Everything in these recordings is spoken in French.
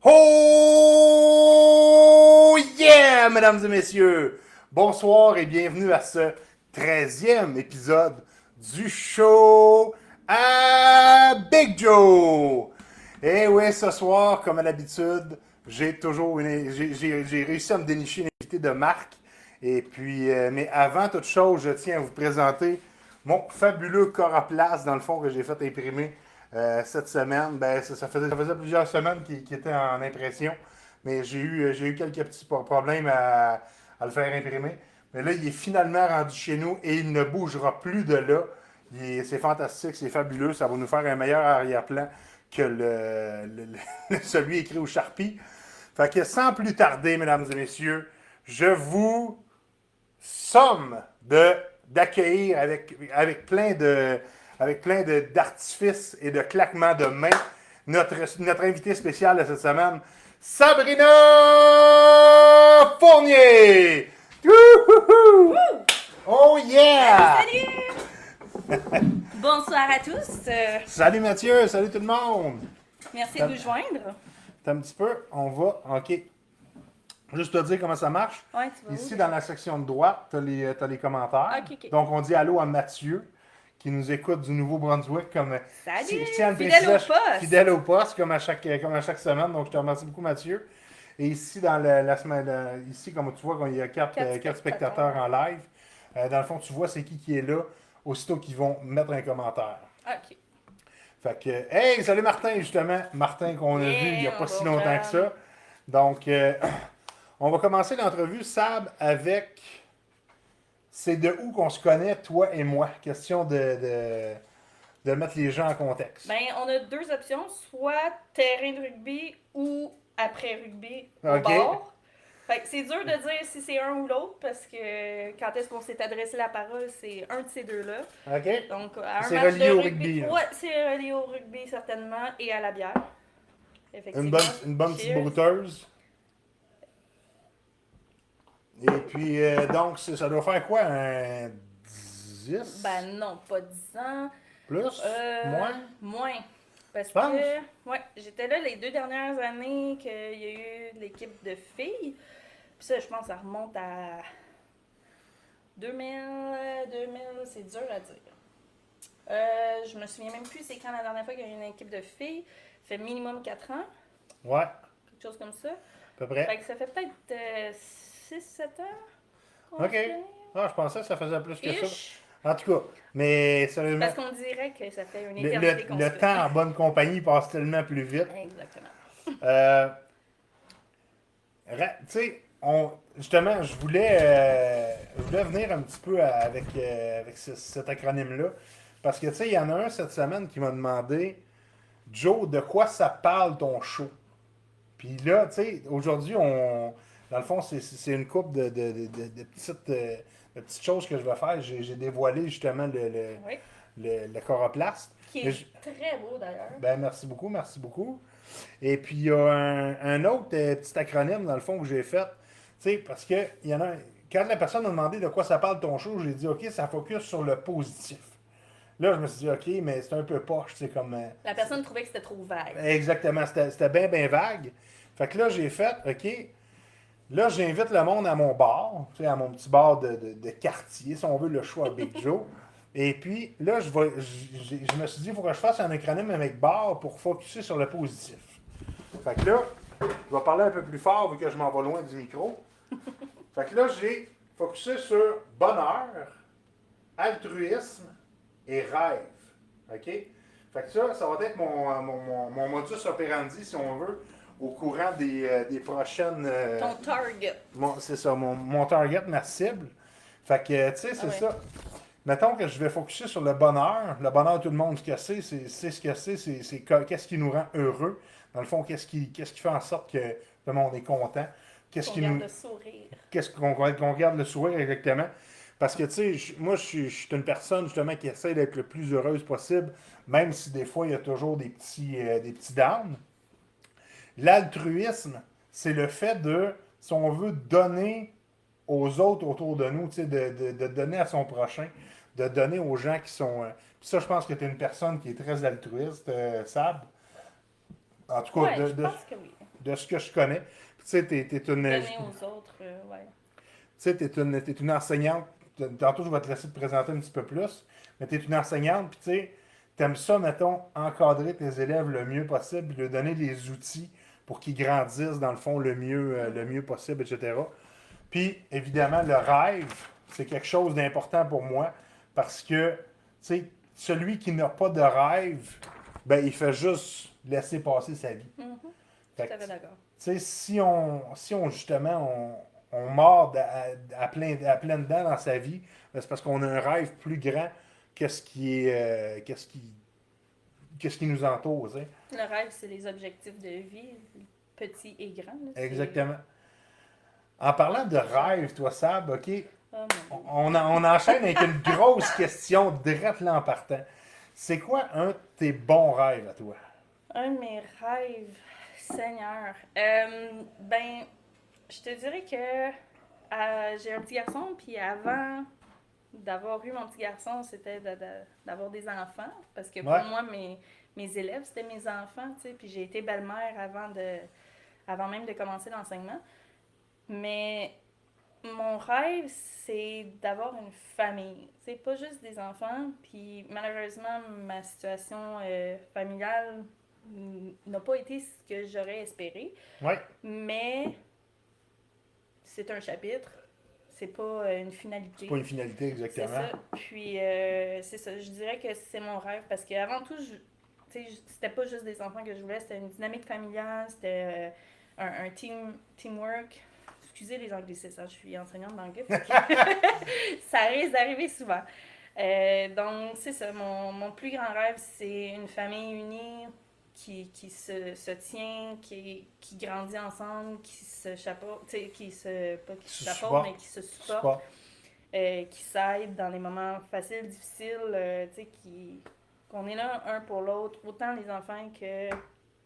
Oh yeah, mesdames et messieurs! Bonsoir et bienvenue à ce 13e épisode du show à Big Joe! Et oui, ce soir, comme à l'habitude, j'ai réussi à me dénicher une invitée de marque. Et puis, mais avant toute chose, je tiens à vous présenter mon fabuleux coroplace, dans le fond, que j'ai fait imprimer cette semaine. Ben, ça faisait plusieurs semaines qu'il était en impression, mais j'ai eu quelques petits problèmes à le faire imprimer. Mais là, il est finalement rendu chez nous et il ne bougera plus de là. C'est fantastique, c'est fabuleux. Ça va nous faire un meilleur arrière-plan que celui écrit au Sharpie. Fait que sans plus tarder, mesdames et messieurs, je vous somme d'accueillir d'artifices et de claquements de mains notre invité spécial de cette semaine, Sabrina Fournier! Wouhouhou! Oh yeah! Salut! Bonsoir à tous. Salut Mathieu, salut tout le monde! Merci de vous joindre. T'as un petit peu, on va, ok. Juste te dire comment ça marche. Ouais, tu vas Ici, où? dans la section de droite, tu as les commentaires. Ok. Donc, on dit allô à Mathieu, qui nous écoute du Nouveau-Brunswick. Salut! Je tiens à le Fidèle préciser, au poste. fidèle au poste, comme à chaque semaine. Donc, je te remercie beaucoup, Mathieu. Et ici, dans la semaine, ici, comme tu vois, il y a quatre spectateurs en live. Dans le fond, tu vois c'est qui est là, aussitôt qu'ils vont mettre un commentaire. Ok. Fait que, hey, salut Martin, justement. Martin qu'on a vu il n'y a Yeah, pas si mon longtemps que chum. ça. Donc, on va commencer l'entrevue, Sab, avec c'est de où qu'on se connaît, toi et moi. Question de mettre les gens en contexte. Ben, on a deux options, soit terrain de rugby ou après rugby au OK. bar. Fait que c'est dur de dire si c'est un ou l'autre parce que quand est-ce qu'on s'est adressé la parole, c'est un de ces deux-là. OK. Donc, à un C'est match relié de au rugby. rugby, là. Ouais, c'est relié au rugby certainement et à la bière. Une Effectivement. bonne, une bonne petite Cheers. brouteuse. Et puis, donc, ça doit faire quoi? Un 10? Ben non, pas 10 ans. Plus? Moins? Moins. Parce Tu penses? que, ouais, j'étais là les 2 dernières années qu'il y a eu l'équipe de filles. Puis ça, je pense, ça remonte à 2000, 2000, c'est dur à dire. Je me souviens même plus c'est quand la dernière fois qu'il y a eu une équipe de filles. Ça fait minimum 4 ans, Ouais, quelque chose comme ça. à peu près. Fait que ça fait peut-être 6-7 ans qu'on OK. se connaît. Ah, je pensais que ça faisait plus que ça. Ish. En tout cas, mais sérieusement, Parce qu'on dirait que ça fait une le, éternité le- qu'on le se temps en connaît. bonne compagnie passe tellement plus vite. Exactement. Euh, tu sais, justement, je voulais venir un petit peu avec cet acronyme-là. Parce que, tu sais, il y en a un cette semaine qui m'a demandé, Joe, de quoi ça parle ton show? Puis là, tu sais, aujourd'hui, dans le fond, c'est une couple de petites choses que je vais faire. J'ai dévoilé justement Oui. le coroplaste. Qui Mais est très beau d'ailleurs. ben, merci beaucoup, merci beaucoup. Et puis, il y a un autre petit acronyme, dans le fond, que j'ai fait. Tu sais, parce que il y en a quand la personne m'a demandé de quoi ça parle ton show, j'ai dit, OK, ça focus sur le positif. Là, je me suis dit, OK, mais c'est un peu poche, c'est comme. La personne trouvait que c'était trop vague. Exactement, c'était bien, bien vague. Fait que là, j'ai fait, OK, là, j'invite le monde à mon bar, tu sais, à mon petit bar de quartier, si on veut, le choix à Big Joe. Et puis, là, je me suis dit, il faut que je fasse un acronyme avec bar pour focuser sur le positif. Fait que là, je vais parler un peu plus fort vu que je m'en vais loin du micro. Fait que là, j'ai focusé sur bonheur, altruisme et rêve. OK? Fait que ça va être mon modus operandi, si on veut, au courant des prochaines. Ton target. C'est ça, mon target, ma cible. Fait que, tu sais, c'est Ah ouais. ça. Mettons que je vais focuser sur le bonheur. Le bonheur, tout le monde, ce que c'est ce que c'est qu'est-ce qui nous rend heureux. Dans le fond, qu'est-ce qui fait en sorte que le monde est content. Qu'est-ce Qu'on qui garde nous. le sourire. Qu'est-ce qu'on garde le sourire exactement. Parce que, tu sais, moi, je suis une personne, justement, qui essaie d'être le plus heureuse possible, même si des fois, il y a toujours des petits downs. L'altruisme, c'est le fait de, si on veut, donner aux autres autour de nous, tu sais, de donner à son prochain, de donner aux gens qui sont. Puis ça, je pense que tu es une personne qui est très altruiste, Sab. En tout cas, Ouais, je pense que oui. de ce que je connais. Tu sais, t'es une, Donner aux autres, ouais. tu sais, t'es une enseignante. Tantôt, je vais te laisser te présenter un petit peu plus. Mais t'es une enseignante, puis tu sais, t'aimes ça, mettons, encadrer tes élèves le mieux possible, puis leur donner les outils pour qu'ils grandissent, dans le fond, le mieux possible, etc. Puis, évidemment, le rêve, c'est quelque chose d'important pour moi parce que, tu sais, celui qui n'a pas de rêve, ben, il fait juste laisser passer sa vie. Mhm. Fait Tout à que, fait tu d'accord. sais, si on justement, on mord à plein dents dans sa vie, ben, c'est parce qu'on a un rêve plus grand que ce qui est, qu'est-ce qui nous entoure, tu sais. Le rêve, c'est les objectifs de vie, petits et grands. Là, Exactement. En parlant de rêve, toi, Sab, OK, Oh mon Dieu. on enchaîne avec une grosse question direct là en partant. C'est quoi un de tes bons rêves à toi? Un de mes rêves, Seigneur. Ben, je te dirais que j'ai un petit garçon, puis avant d'avoir eu mon petit garçon, c'était d'avoir des enfants. Parce que pour Ouais, moi, mes élèves, c'était mes enfants, tu sais. Puis j'ai été belle-mère avant même de commencer l'enseignement. Mais mon rêve, c'est d'avoir une famille. C'est pas juste des enfants. Puis malheureusement, ma situation familiale n'a pas été ce que j'aurais espéré. ouais, Mais c'est un chapitre. C'est pas une c'est finalité. pas une finalité C'est exactement. ça. Puis, c'est ça. Je dirais que c'est mon rêve parce qu'avant tout, c'était pas juste des enfants que je voulais, c'était une dynamique familiale, c'était un teamwork. Excusez les anglicismes, je suis enseignante d'anglais, ça risque d'arriver souvent. Donc, c'est ça. Mon plus grand rêve, c'est une famille unie qui se tient, qui grandit ensemble, qui se chapeaute, pas qui se chapeaute, Support. mais qui se supporte, Support. qui s'aide dans les moments faciles, difficiles, qu'on est là un pour l'autre, autant les enfants que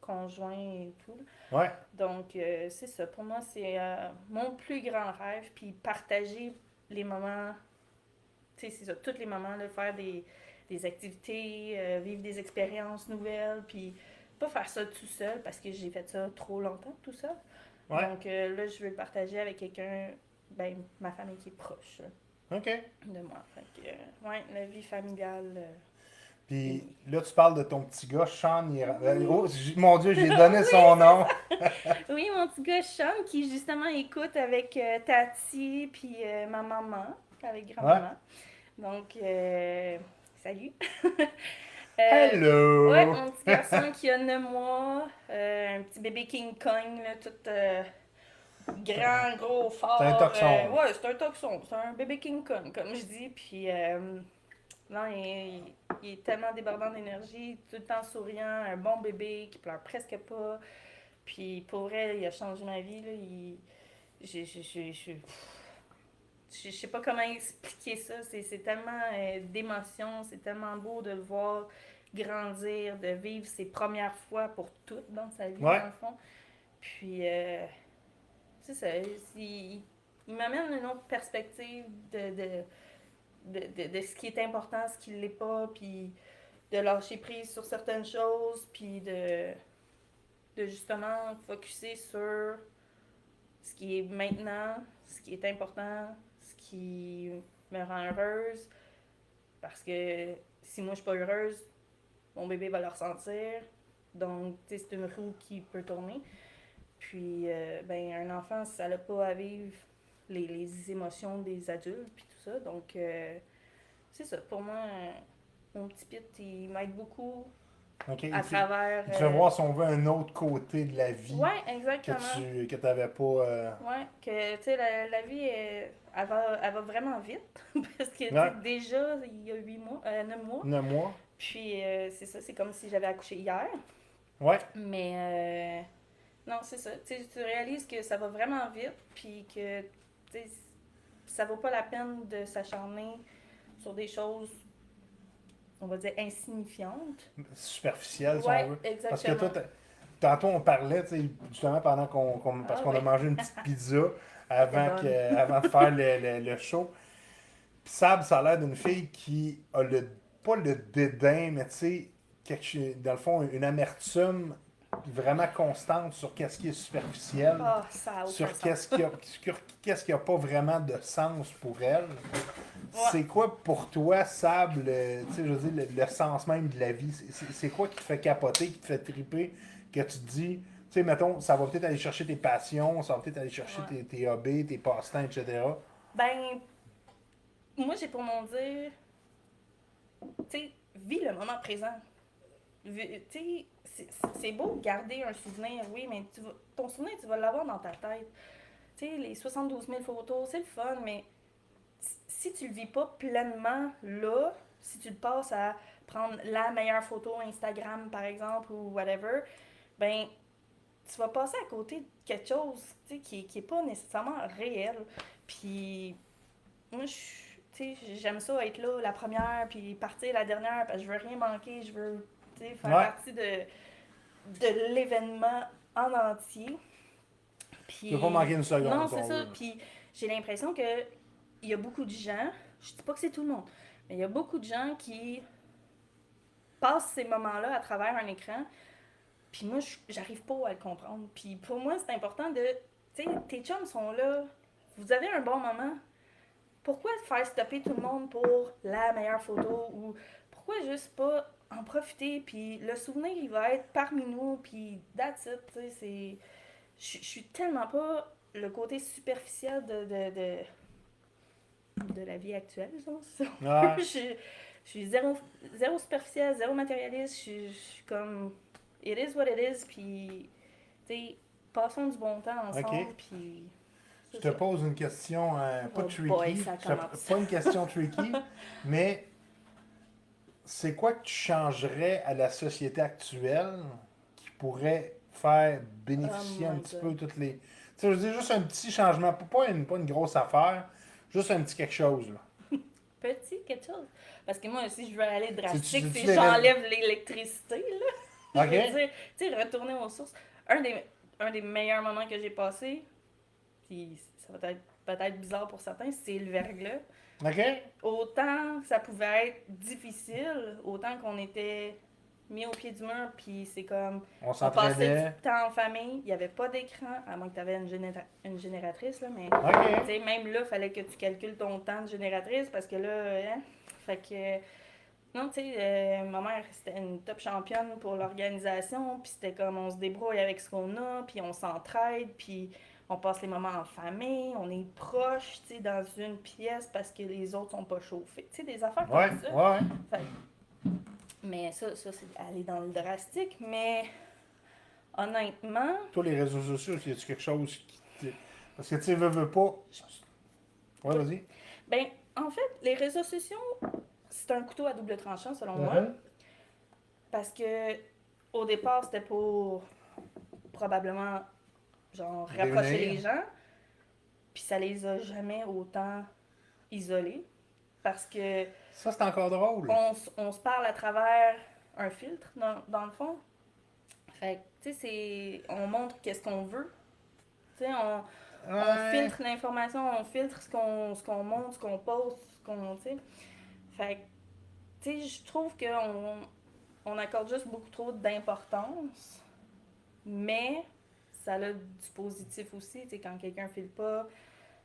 conjoints et tout. Ouais, Donc, c'est ça. Pour moi, c'est mon plus grand rêve. Puis partager les moments, tu sais, c'est ça, tous les moments, là, faire des activités, vivre des expériences nouvelles, puis pas faire ça tout seul parce que j'ai fait ça trop longtemps tout seul. ouais, Donc, là, je veux le partager avec quelqu'un, ben, ma famille qui est proche là, OK. de moi. Fait que, ouais, la vie familiale. Puis là, tu parles de ton petit gars, Sean. Oh, mon Dieu, j'ai donné son nom. Oui, mon petit gars Sean qui justement écoute avec Tati puis ma maman, avec Ouais. grand-maman. Donc, salut. Ouais, Hello! mon petit garçon qui a 9 mois, un petit bébé King Kong, là, tout grand, gros, C'est un fort. toxon. Ouais, c'est un toxon, c'est un bébé King Kong, comme je dis. Puis, non, il est tellement débordant d'énergie, tout le temps souriant, un bon bébé qui pleure presque pas. Puis pour vrai, il a changé ma vie. Là. Je sais pas comment expliquer ça. C'est tellement d'émotions, c'est tellement beau de le voir grandir, de vivre ses premières fois pour toutes dans sa vie, Ouais. dans le fond. Puis, c'est ça. Il m'amène une autre perspective de ce qui est important, ce qui l'est pas, puis de lâcher prise sur certaines choses, puis de justement focuser sur ce qui est maintenant, ce qui est important, ce qui me rend heureuse. Parce que si moi je suis pas heureuse, mon bébé va le ressentir. Donc, tu sais, c'est une roue qui peut tourner. Puis, ben, un enfant, ça n'a pas à vivre les émotions des adultes, puis tout ça. Donc, c'est ça. Pour moi, mon petit pit, il m'aide beaucoup OK. à travers. Il te fait voir, si on veut, un autre côté de la vie Ouais, que exactement. tu n'avais pas. Ouais, que tu sais, la vie, elle va vraiment vite. Parce que tu Ouais. sais, déjà, il y a 8 mois, 9 mois. 9 mois. Puis c'est ça, c'est comme si j'avais accouché hier. Ouais. Mais non, c'est ça. Tu réalises que ça va vraiment vite. Puis que tu sais, ça vaut pas la peine de s'acharner sur des choses, on va dire, insignifiantes. Superficielle, si Ouais, on veut. exactement. Parce que toi, tantôt, on parlait, tu sais, justement, pendant parce Ah, qu'on a oui. mangé une petite pizza C'était bonne. avant de faire le show. Puis Sab, ça a l'air d'une fille qui a pas le dédain, mais tu sais, dans le fond, une amertume vraiment constante sur qu'est-ce qui est superficiel, Ah, ça a aucun sur sens. qu'est-ce qui a pas vraiment de sens pour elle. Ouais. C'est quoi pour toi, Sab, tu sais, je veux dire, le sens même de la vie? C'est quoi qui te fait capoter, qui te fait triper, que tu te dis, tu sais, mettons, ça va peut-être aller chercher tes passions, ça va peut-être aller chercher Ouais. tes hobbies, tes passe-temps, etc. Ben, moi, j'ai pour mon dire, tu sais, vis le moment présent. Tu sais, c'est beau de garder un souvenir, oui, mais ton souvenir, tu vas l'avoir dans ta tête. Tu sais, les 72 000 photos, c'est le fun, mais si tu le vis pas pleinement là, si tu le passes à prendre la meilleure photo Instagram, par exemple, ou whatever, ben, tu vas passer à côté de quelque chose, tu sais, qui est pas nécessairement réel. Puis, moi, tu sais, j'aime ça être là, la première, puis partir la dernière, parce que je veux rien manquer, je veux, tu sais, faire Ouais. partie de l'événement en entier. Tu veux pas manquer une seconde, Non, si c'est on ça. veut. Puis j'ai l'impression que il y a beaucoup de gens, je dis pas que c'est tout le monde, mais il y a beaucoup de gens qui passent ces moments-là à travers un écran. Puis moi, j'arrive pas à le comprendre. Puis pour moi, c'est important de, tu sais, tes chums sont là, vous avez un bon moment. Pourquoi faire stopper tout le monde pour la meilleure photo ou pourquoi juste pas en profiter puis le souvenir il va être parmi nous puis that's it, tu sais, c'est je suis tellement pas le côté superficiel de la vie actuelle, genre. Ouais. Je suis zéro superficiel, zéro matérialiste. Je suis comme. It is what it is, puis. Tu sais, passons du bon temps ensemble, OK. puis. Je C'est te ça. pose une question pas Oh tricky. boy, ça commence. Pas une question tricky, mais c'est quoi que tu changerais à la société actuelle qui pourrait faire Oh bénéficier un my petit peu god. toutes les. Tu sais, je veux dire, juste un petit changement, pas une grosse affaire, juste un petit quelque chose, là. Petit quelque chose. Parce que moi, si je veux aller drastique, C'est-tu c'est des j'enlève l'électricité, là. Je veux OK? dire, tu sais, retourner aux sources. Un des meilleurs moments que j'ai passé, puis ça va être peut-être bizarre pour certains, c'est le verglas. OK? Autant que ça pouvait être difficile, autant qu'on était mis au pied du mur, puis c'est comme, On on passait du s'entraidait. temps en famille, il n'y avait pas d'écran, à moins que tu avais une génératrice, là, mais tu OK? sais, même là, il fallait que tu calcules ton temps de génératrice, parce que là, hein, fait que, non, tu sais, ma mère, c'était une top championne pour l'organisation, puis c'était comme, on se débrouille avec ce qu'on a, puis on s'entraide, puis on passe les moments en famille, on est proches, tu sais, dans une pièce parce que les autres sont pas chauffés. Tu sais, des affaires Ouais, comme ça. ouais. Fait mais ça c'est aller dans le drastique. Mais honnêtement, Toi, les réseaux sociaux, y a-tu quelque chose qui te. Parce que tu sais, veux pas. Ouais, vas-y. ben, en fait, les réseaux sociaux, c'est un couteau à double tranchant selon moi. Mhm. Parce que au départ, c'était pour probablement, genre, rapprocher Réunir. les gens. Puis ça les a jamais autant isolés. Parce que Ça, c'est encore drôle. on se parle à travers un filtre, dans le fond. Fait que, tu sais, on montre qu'est-ce qu'on veut. Tu sais, on Ouais. filtre l'information, on filtre ce qu'on montre, ce qu'on poste, ce qu'on, tu sais. Fait que, tu sais, je trouve on accorde juste beaucoup trop d'importance, mais ça a du positif aussi, tu sais, quand quelqu'un file pas,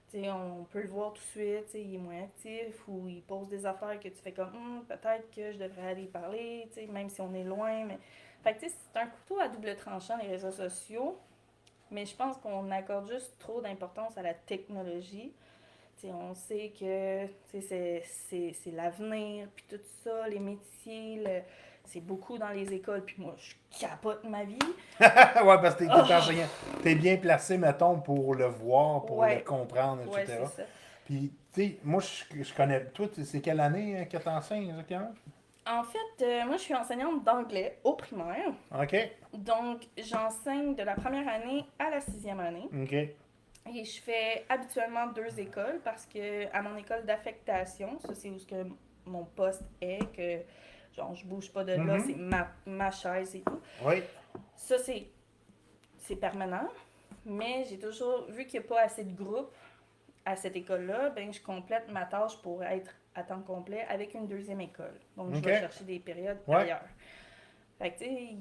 tu sais, on peut le voir tout de suite, tu sais, il est moins actif ou il pose des affaires que tu fais comme peut-être que je devrais aller y parler, tu sais, même si on est loin. Mais... Fait que tu sais, c'est un couteau à double tranchant, les réseaux sociaux, mais je pense qu'on accorde juste trop d'importance à la technologie. Tu sais, on sait que tu sais, c'est l'avenir, puis tout ça, les métiers, c'est beaucoup dans les écoles, puis moi, je capote ma vie. Ouais, parce que t'es Oh, enseignant. T'es bien placé, mettons, pour le voir, pour le ouais, comprendre, ouais, c'est etc. ça. Puis, tu sais, moi, je connais. Toi, c'est quelle année que t'enseignes exactement? En fait, moi, je suis enseignante d'anglais au primaire. OK. Donc, j'enseigne de la première année à la sixième année. OK. Et je fais habituellement deux écoles parce que à mon école d'affectation, ça c'est où ce que mon poste est, que genre je bouge pas de là, c'est Mhm. ma chaise et tout. Oui. Ça c'est permanent, mais j'ai toujours vu qu'il n'y a pas assez de groupes à cette école-là, ben je complète ma tâche pour être à temps complet avec une deuxième école. Donc je OK. vais chercher des périodes Ouais. ailleurs. Fait que tu sais,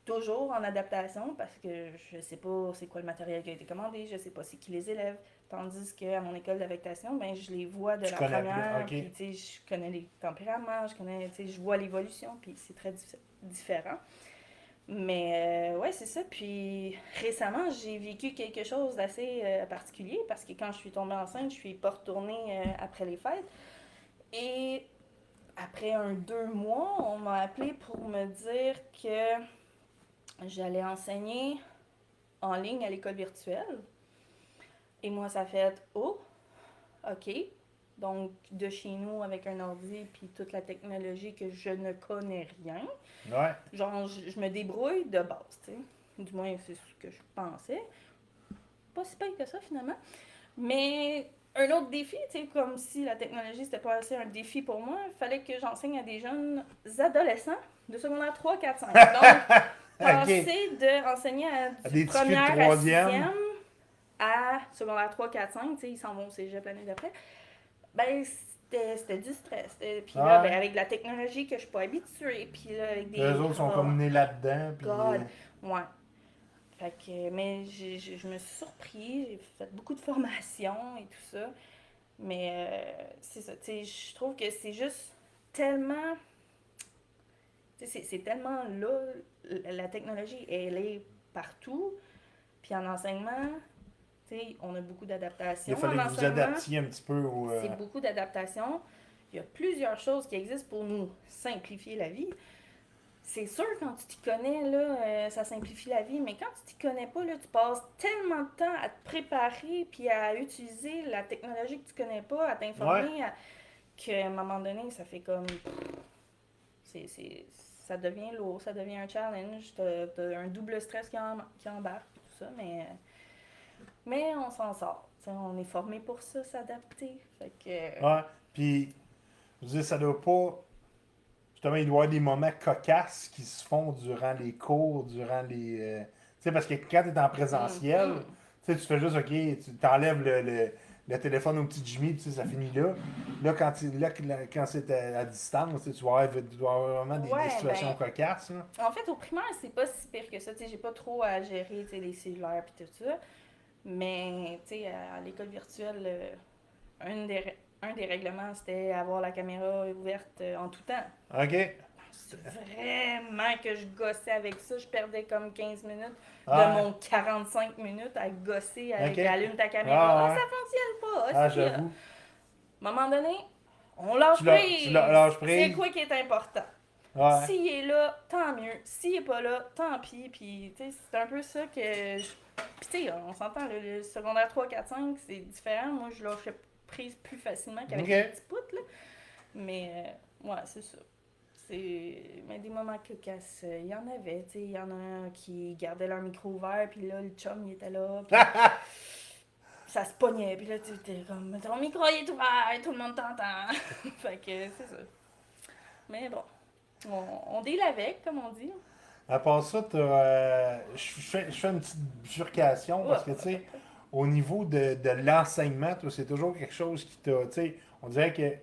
toujours en adaptation parce que je sais pas c'est quoi le matériel qui a été commandé, je sais pas c'est qui les élèves. Tandis qu'à mon école d'affectation, ben, je les vois de Tu la connais première, plus. puis OK. tu sais, je connais les tempéraments, je vois l'évolution, puis c'est très différent. Mais ouais, c'est ça. Puis récemment, j'ai vécu quelque chose d'assez particulier parce que quand je suis tombée enceinte, je suis pas retournée après les fêtes. Et après 2 mois, on m'a appelé pour me dire que j'allais enseigner en ligne à l'école virtuelle. Et moi, ça fait oh, OK. Donc, de chez nous, avec un ordi, puis toute la technologie que je ne connais rien. Ouais. Genre, je me débrouille de base, tu sais. Du moins, c'est ce que je pensais. Pas si pire que ça, finalement. Mais un autre défi, tu sais, comme si la technologie, c'était pas assez un défi pour moi, il fallait que j'enseigne à des jeunes adolescents de secondaire 3, 4, 5. Donc, OK. passer d'enseigner À du des petits culs de première à troisième. sixième à secondaire 3, 4, 5, tu sais, ils s'en vont au cégep l'année d'après, ben, c'était du stress. Puis là, ben, Ouais. avec la technologie que je suis pas habituée, puis là, avec Eux des... autres sont Oh, comme nés là-dedans. Puis. God! Ouais. Fait que, mais je me suis surpris, j'ai fait beaucoup de formations et tout ça. Mais c'est ça, tu sais, je trouve que c'est juste tellement... Tu sais, c'est tellement là, la technologie, elle est partout. Puis en enseignement, tu sais, on a beaucoup Il a d'adaptations fallu en que vous enseignement. adaptiez un petit peu au. C'est beaucoup d'adaptations. Il y a plusieurs choses qui existent pour nous simplifier la vie. C'est sûr, quand tu t'y connais, là, ça simplifie la vie, mais quand tu t'y connais pas, là, tu passes tellement de temps à te préparer puis à utiliser la technologie que tu connais pas, à Ouais. t'informer, qu'à un moment donné, ça fait comme... ça devient lourd, ça devient un challenge, t'as un double stress qui embarque, tout ça, mais on s'en sort. T'sais, on est formé pour ça, s'adapter. Fait que... Ouais. Puis, je veux dire, ça doit pas. Justement, il doit y avoir des moments cocasses qui se font durant les cours, durant les. Tu sais, parce que quand tu es en présentiel, Mhm. tu sais, tu fais juste, OK, tu t'enlèves le téléphone au petit Jimmy, puis tu sais, ça finit là. Là, quand c'est à distance, tu sais, tu vas avoir vraiment des Ouais, situations ben, cocasses. Là. en fait, au primaire, c'est pas si pire que ça. J'ai pas trop à gérer les cellulaires et tout ça. Mais à l'école virtuelle, un des règlements, c'était avoir la caméra ouverte en tout temps. OK? C'est vraiment que je gossais avec ça. Je perdais comme 15 minutes de Ah, mon 45 minutes à gosser OK. avec allume ta caméra. Ah, Ah, ça ouais. fonctionne pas. Ah, Hostie. À un j'avoue. moment donné, on lâche Tu prise. lâches C'est prise. quoi qui est important? Ouais. S'il est là, tant mieux. S'il est pas là, tant pis. Puis, c'est un peu ça que. Puis, tu sais, on s'entend, le secondaire 3, 4, 5, c'est différent. Moi, je lâchais prise plus facilement qu'avec les OK. petits poutres, là. Mais, ouais, c'est ça. Mais des moments cocasses, il y en avait. Tu sais, il y en a un qui gardait leur micro ouvert, puis là, le chum, il était là. Puis ça se pognait. Puis là, tu étais comme, ton micro, il est ouvert, tout le monde t'entend. Fait que, c'est ça. Mais bon. On deal avec, comme on dit. À part ça, je fais une petite bifurcation parce que, tu sais, au niveau de l'enseignement, toi, c'est toujours quelque chose qui t'a. Tu sais, on dirait que, tu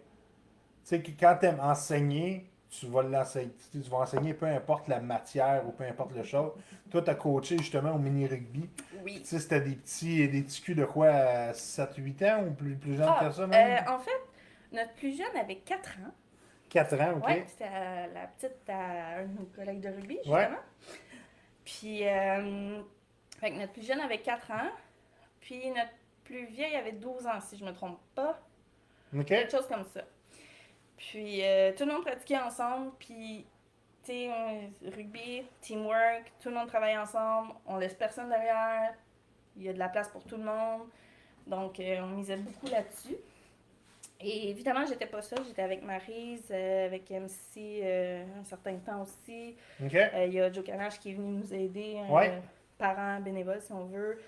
sais, que quand tu aimes enseigner, tu vas l'enseigner. Tu vas enseigner peu importe la matière ou peu importe le chose. Toi, tu as coaché justement au mini-rugby. Puis, tu Oui. sais, c'était des petits culs de quoi, à 7-8 ans ou plus jeunes que Ah, ça même? en fait, notre plus jeune avait 4 ans. 4 ans, OK? Ouais, c'était la petite à un de nos collègues de rugby, Ouais, justement. Puis, fait que notre plus jeune avait 4 ans. Puis, notre plus vieille avait 12 ans, si je me trompe pas. OK. Quelque chose comme ça. Puis, tout le monde pratiquait ensemble. Puis, tu sais, rugby, teamwork, tout le monde travaille ensemble. On laisse personne derrière. Il y a de la place pour tout le monde. Donc, on misait beaucoup là-dessus. Et évidemment, j'étais pas seule. J'étais avec Maryse, avec MC un certain temps aussi. OK. Il y a Joe Canache qui est venu nous aider, Ouais. parent bénévole si on veut.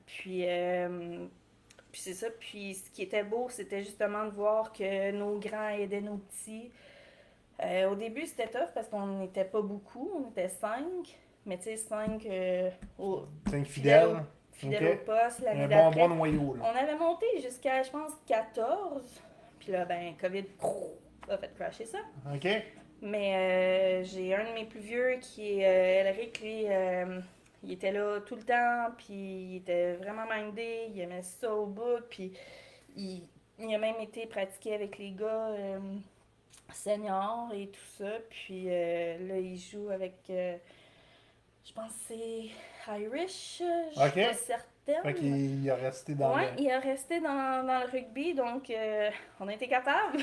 Puis, puis c'est ça. Puis ce qui était beau, c'était justement de voir que nos grands aidaient nos petits. Au début, c'était tough parce qu'on n'était pas beaucoup. On était 5. Mais tu sais, 5 5 fidèles fidèles. fidèles au OK. poste. L'année Un bon d'après, noyau, là. on avait monté jusqu'à, je pense, 14. Puis là, ben, COVID a fait crasher ça. OK? Mais j'ai un de mes plus vieux qui est Elric, lui, il était là tout le temps, puis il était vraiment mindé, il aimait ça au bout, puis il, il a même été pratiqué avec les gars seniors et tout ça, puis là, il joue avec, je pense que c'est Irish, je suis OK. pas certaine. Fait qu'il a resté dans Ouais, le... il est resté dans le rugby, donc on a été capable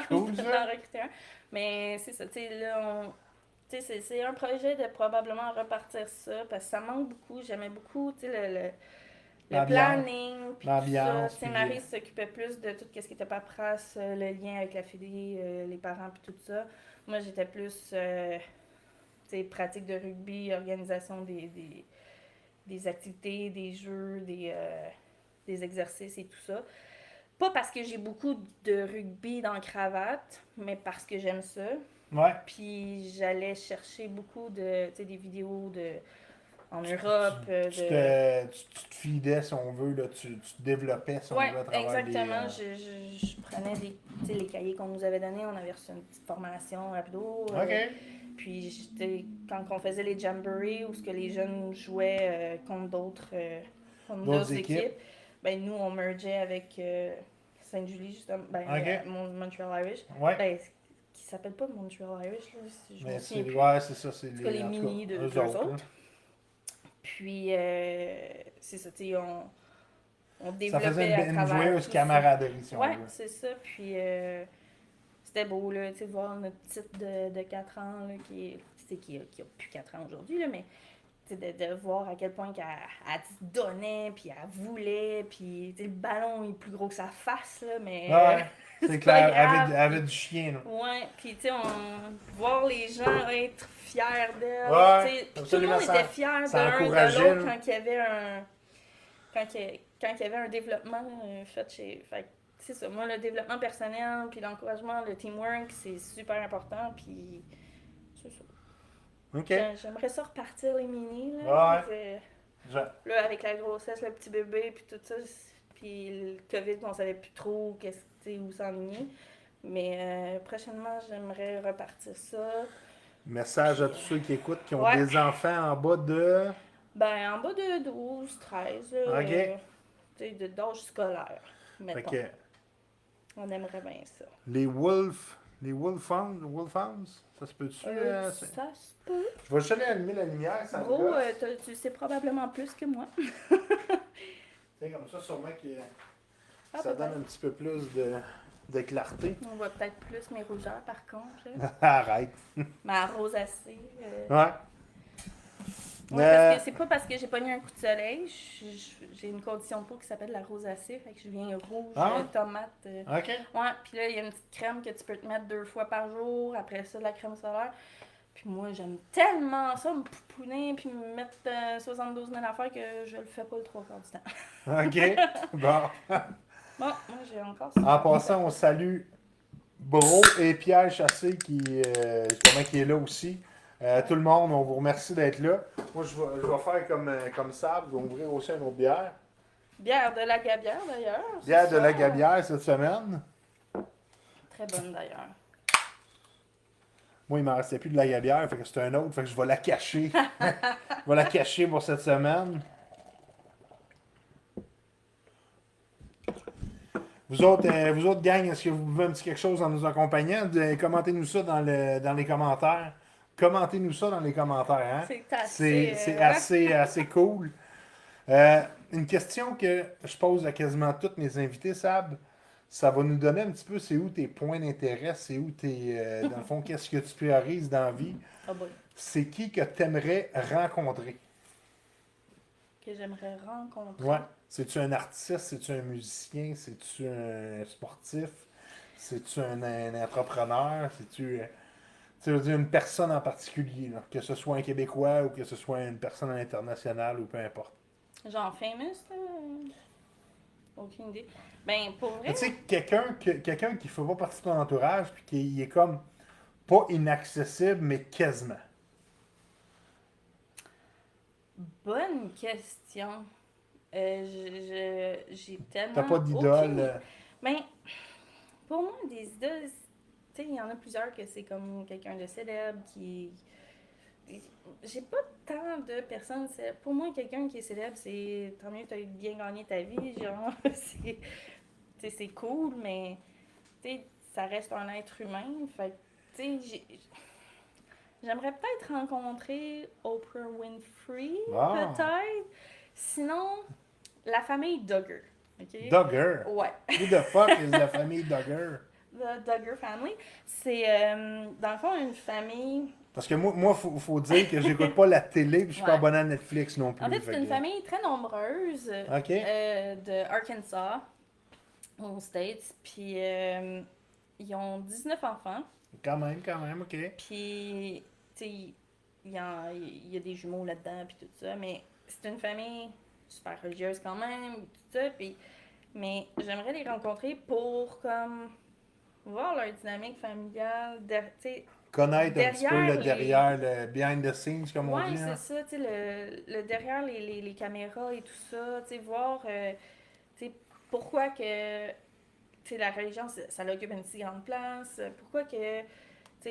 Cool, d'en ça. recruter un. Mais c'est ça, tu sais, là, c'est un projet de probablement repartir ça, parce que ça manque beaucoup. J'aimais beaucoup, tu sais, le L'ambiance. planning, puis tout ça. L'ambiance, Tu sais, puis... Marie s'occupait plus de tout ce qui était paperasse, le lien avec la fédé, les parents, puis tout ça. Moi, j'étais plus, tu sais, pratique de rugby, organisation des activités, des jeux, des exercices et tout ça. Pas parce que j'ai beaucoup de rugby dans la cravate, mais parce que j'aime ça. Ouais. Puis j'allais chercher beaucoup de, tu sais, des vidéos en Europe. Tu te fidais, si on veut, là, tu te développais, si on Ouais, veut, à travers exactement. Je prenais tu sais, les cahiers qu'on nous avait donnés, on avait reçu une petite formation rapido. OK. Puis quand on faisait les jamborees où ce que les jeunes jouaient contre D'autres d'autres équipes. équipes, ben nous on mergeait avec Sainte-Julie justement, OK. Montreal Irish. Ouais. Ben, qui s'appelle pas Montreal Irish, là, si je me Mais souviens plus. ouais, c'est ça, c'est En tout cas, les en tout mini cas, de eux deux autres, là. autres. Puis c'est ça, tu sais, on Ça faisait développait à une travers joueuse tout ça. camaraderie, si on Ouais, veut. c'est ça. Puis c'était beau, là, tu sais, de voir notre petite de 4 ans, là, qui a plus 4 ans aujourd'hui, là, mais de voir à quel point qu'elle se donnait, puis elle voulait, puis le ballon est plus gros que sa face, là, mais Ouais, c'est c'est clair, pas grave. elle avait du chien, là. Ouais, puis tu sais, voir les gens être fiers d'elle, Ouais, tu sais, puis tout le absolument, monde ça- était fier ça de l'un et de encourageait, l'autre là. quand il y avait quand il y avait un développement fait chez... Fait que, c'est ça, moi, le développement personnel, puis l'encouragement, le teamwork, c'est super important, puis c'est ça. OK. J'aimerais ça repartir les mini, Ouais. là. C'est- Je- Là, avec la grossesse, le petit bébé, puis tout ça, puis le COVID, on savait plus trop où s'enligner. Mais prochainement, j'aimerais repartir ça. Message à tous ceux qui écoutent, qui ont Ouais. des enfants en bas de... Ben, en bas de 12, 13, là, OK. tu sais, d'âge scolaire, Fait mettons. que On aimerait bien ça. les Wolfhounds, ça se peut-tu? Ça se peut. Je vais juste aller allumer la lumière, ça me Gros, gosse. tu sais probablement plus que moi. C'est comme ça, sûrement que Ah, ça donne peut-être. un petit peu plus de clarté. On voit peut-être plus mes rougeurs, par contre. Là. Arrête. Ma rosacée. Ouais. Ouais, parce que c'est pas parce que j'ai pogné un coup de soleil. J'ai une condition de peau qui s'appelle la rosacée. Fait que je viens rouge, Ah ouais? tomate. OK. Ouais, puis là, il y a une petite crème que tu peux te mettre 2 fois par jour. Après ça, de la crème solaire. Puis moi, j'aime tellement ça, me pouponner puis me mettre 72 000 affaires que je le fais pas le 3 quarts du temps. OK. Bon. Bon, moi, j'ai encore ça. En passant, on salue Bro et Pierre Chassé justement, qui est là aussi. Tout le monde, on vous remercie d'être là. Moi, je vais faire comme ça. Je vais ouvrir aussi une autre bière. Bière de la Gabière, d'ailleurs. Bière c'est de la ça. Gabière cette semaine. Très bonne, d'ailleurs. Moi, il m'en restait plus de la Gabière, fait que c'est un autre, fait que je vais la cacher. Je vais la cacher pour cette semaine. Vous autres gang, est-ce que vous buvez un petit quelque chose en nous accompagnant? Commentez-nous ça dans les commentaires. Commentez-nous ça dans les commentaires. Hein? C'est assez... C'est ouais. assez cool. Une question que je pose à quasiment tous mes invités, Sab, ça va nous donner un petit peu c'est où tes points d'intérêt, c'est où tes... dans le fond, qu'est-ce que tu priorises dans la vie. Oh boy. C'est qui que tu aimerais rencontrer? Que j'aimerais rencontrer. Ouais. C'est-tu un artiste? C'est-tu un musicien? C'est-tu un sportif? C'est-tu un entrepreneur? C'est-tu tu veux dire une personne en particulier, là, que ce soit un Québécois ou que ce soit une personne internationale ou peu importe. Genre famous, là? Aucune idée. Ben, pour vrai... Tu sais, quelqu'un qui fait pas partie de ton entourage puis qui est comme pas inaccessible, mais quasiment. Bonne question. J'ai tellement... T'as pas d'idole. Ben, pour moi, des idoles, sais, il y en a plusieurs que c'est comme quelqu'un de célèbre qui. J'ai pas tant de personnes célèbres. Pour moi, quelqu'un qui est célèbre, c'est tant mieux, t'as bien gagné ta vie, genre, c'est, tu sais, c'est cool, mais tu sais, ça reste un être humain. Fait que, tu sais, j'aimerais peut-être rencontrer Oprah Winfrey, Ah, peut-être. Sinon, la famille Duggar. OK? Duggar. Ouais. Who the fuck is la famille Duggar? The Duggar Family. C'est, dans le fond, une famille. Parce que moi faut dire que j'écoute pas la télé puis je suis pas Ouais. abonné à Netflix non En plus. fait, c'est une famille très nombreuse OK. de Arkansas, aux States. Puis, ils ont 19 enfants. Quand même, OK. Puis, tu sais, il y a des jumeaux là-dedans, puis tout ça. Mais c'est une famille super religieuse quand même, tout ça. Puis, mais j'aimerais les rencontrer pour, comme, voir leur dynamique familiale, tu sais, Connaître un petit peu le derrière derrière, le behind the scenes, comme on ouais, dit. c'est Hein. ça, tu sais, le derrière les caméras et tout ça, tu sais, voir, tu sais, pourquoi que, tu sais, la religion, ça occupe une si grande place, pourquoi que, tu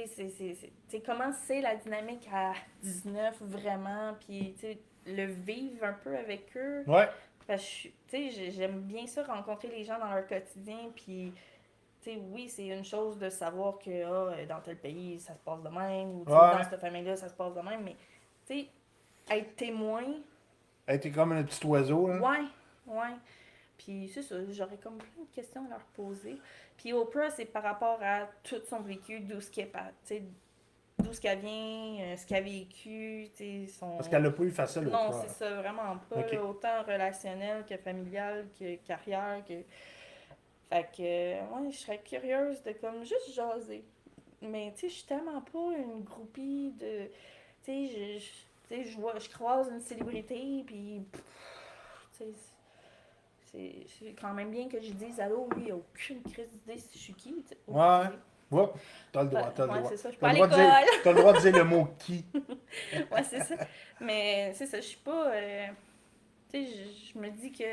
sais, tu sais, comment c'est la dynamique à 19 vraiment, puis, tu sais, le vivre un peu avec eux, Ouais. parce que, tu sais, j'aime bien ça, rencontrer les gens dans leur quotidien, puis, tu sais, oui, c'est une chose de savoir que dans tel pays, ça se passe de même, ou tu sais, dans Ouais. cette famille-là, ça se passe de même, mais tu sais, être témoin, Elle était comme un petit oiseau, là. ouais, ouais. Puis c'est ça, j'aurais comme plein de questions à leur poser. Puis Oprah, c'est par rapport à tout son vécu, d'où ce qu'elle tu sais, d'où ce qu'elle vient, ce qu'elle a vécu, tu sais, Parce son... qu'elle l'a pas eu facile, Non, Oprah. c'est ça, vraiment pas, OK. là, autant relationnel que familial, que carrière, que... Fait que, ouais, je serais curieuse de comme juste jaser. Mais tu sais, je suis tellement pas une groupie de. Tu sais, tu sais, je croise une célébrité, puis. Tu sais, c'est quand même bien que je dise allô, lui, il a aucune crise d'idée si je suis qui, tu sais, aucune Ouais. idée. Ouais. T'as le droit, t'as le Ouais, droit. c'est ça, je suis T'as pas le à droit de dire, l'école. t'as le droit de dire le mot qui. Ouais, c'est ça. Mais c'est ça, je suis pas. Tu sais, je me dis que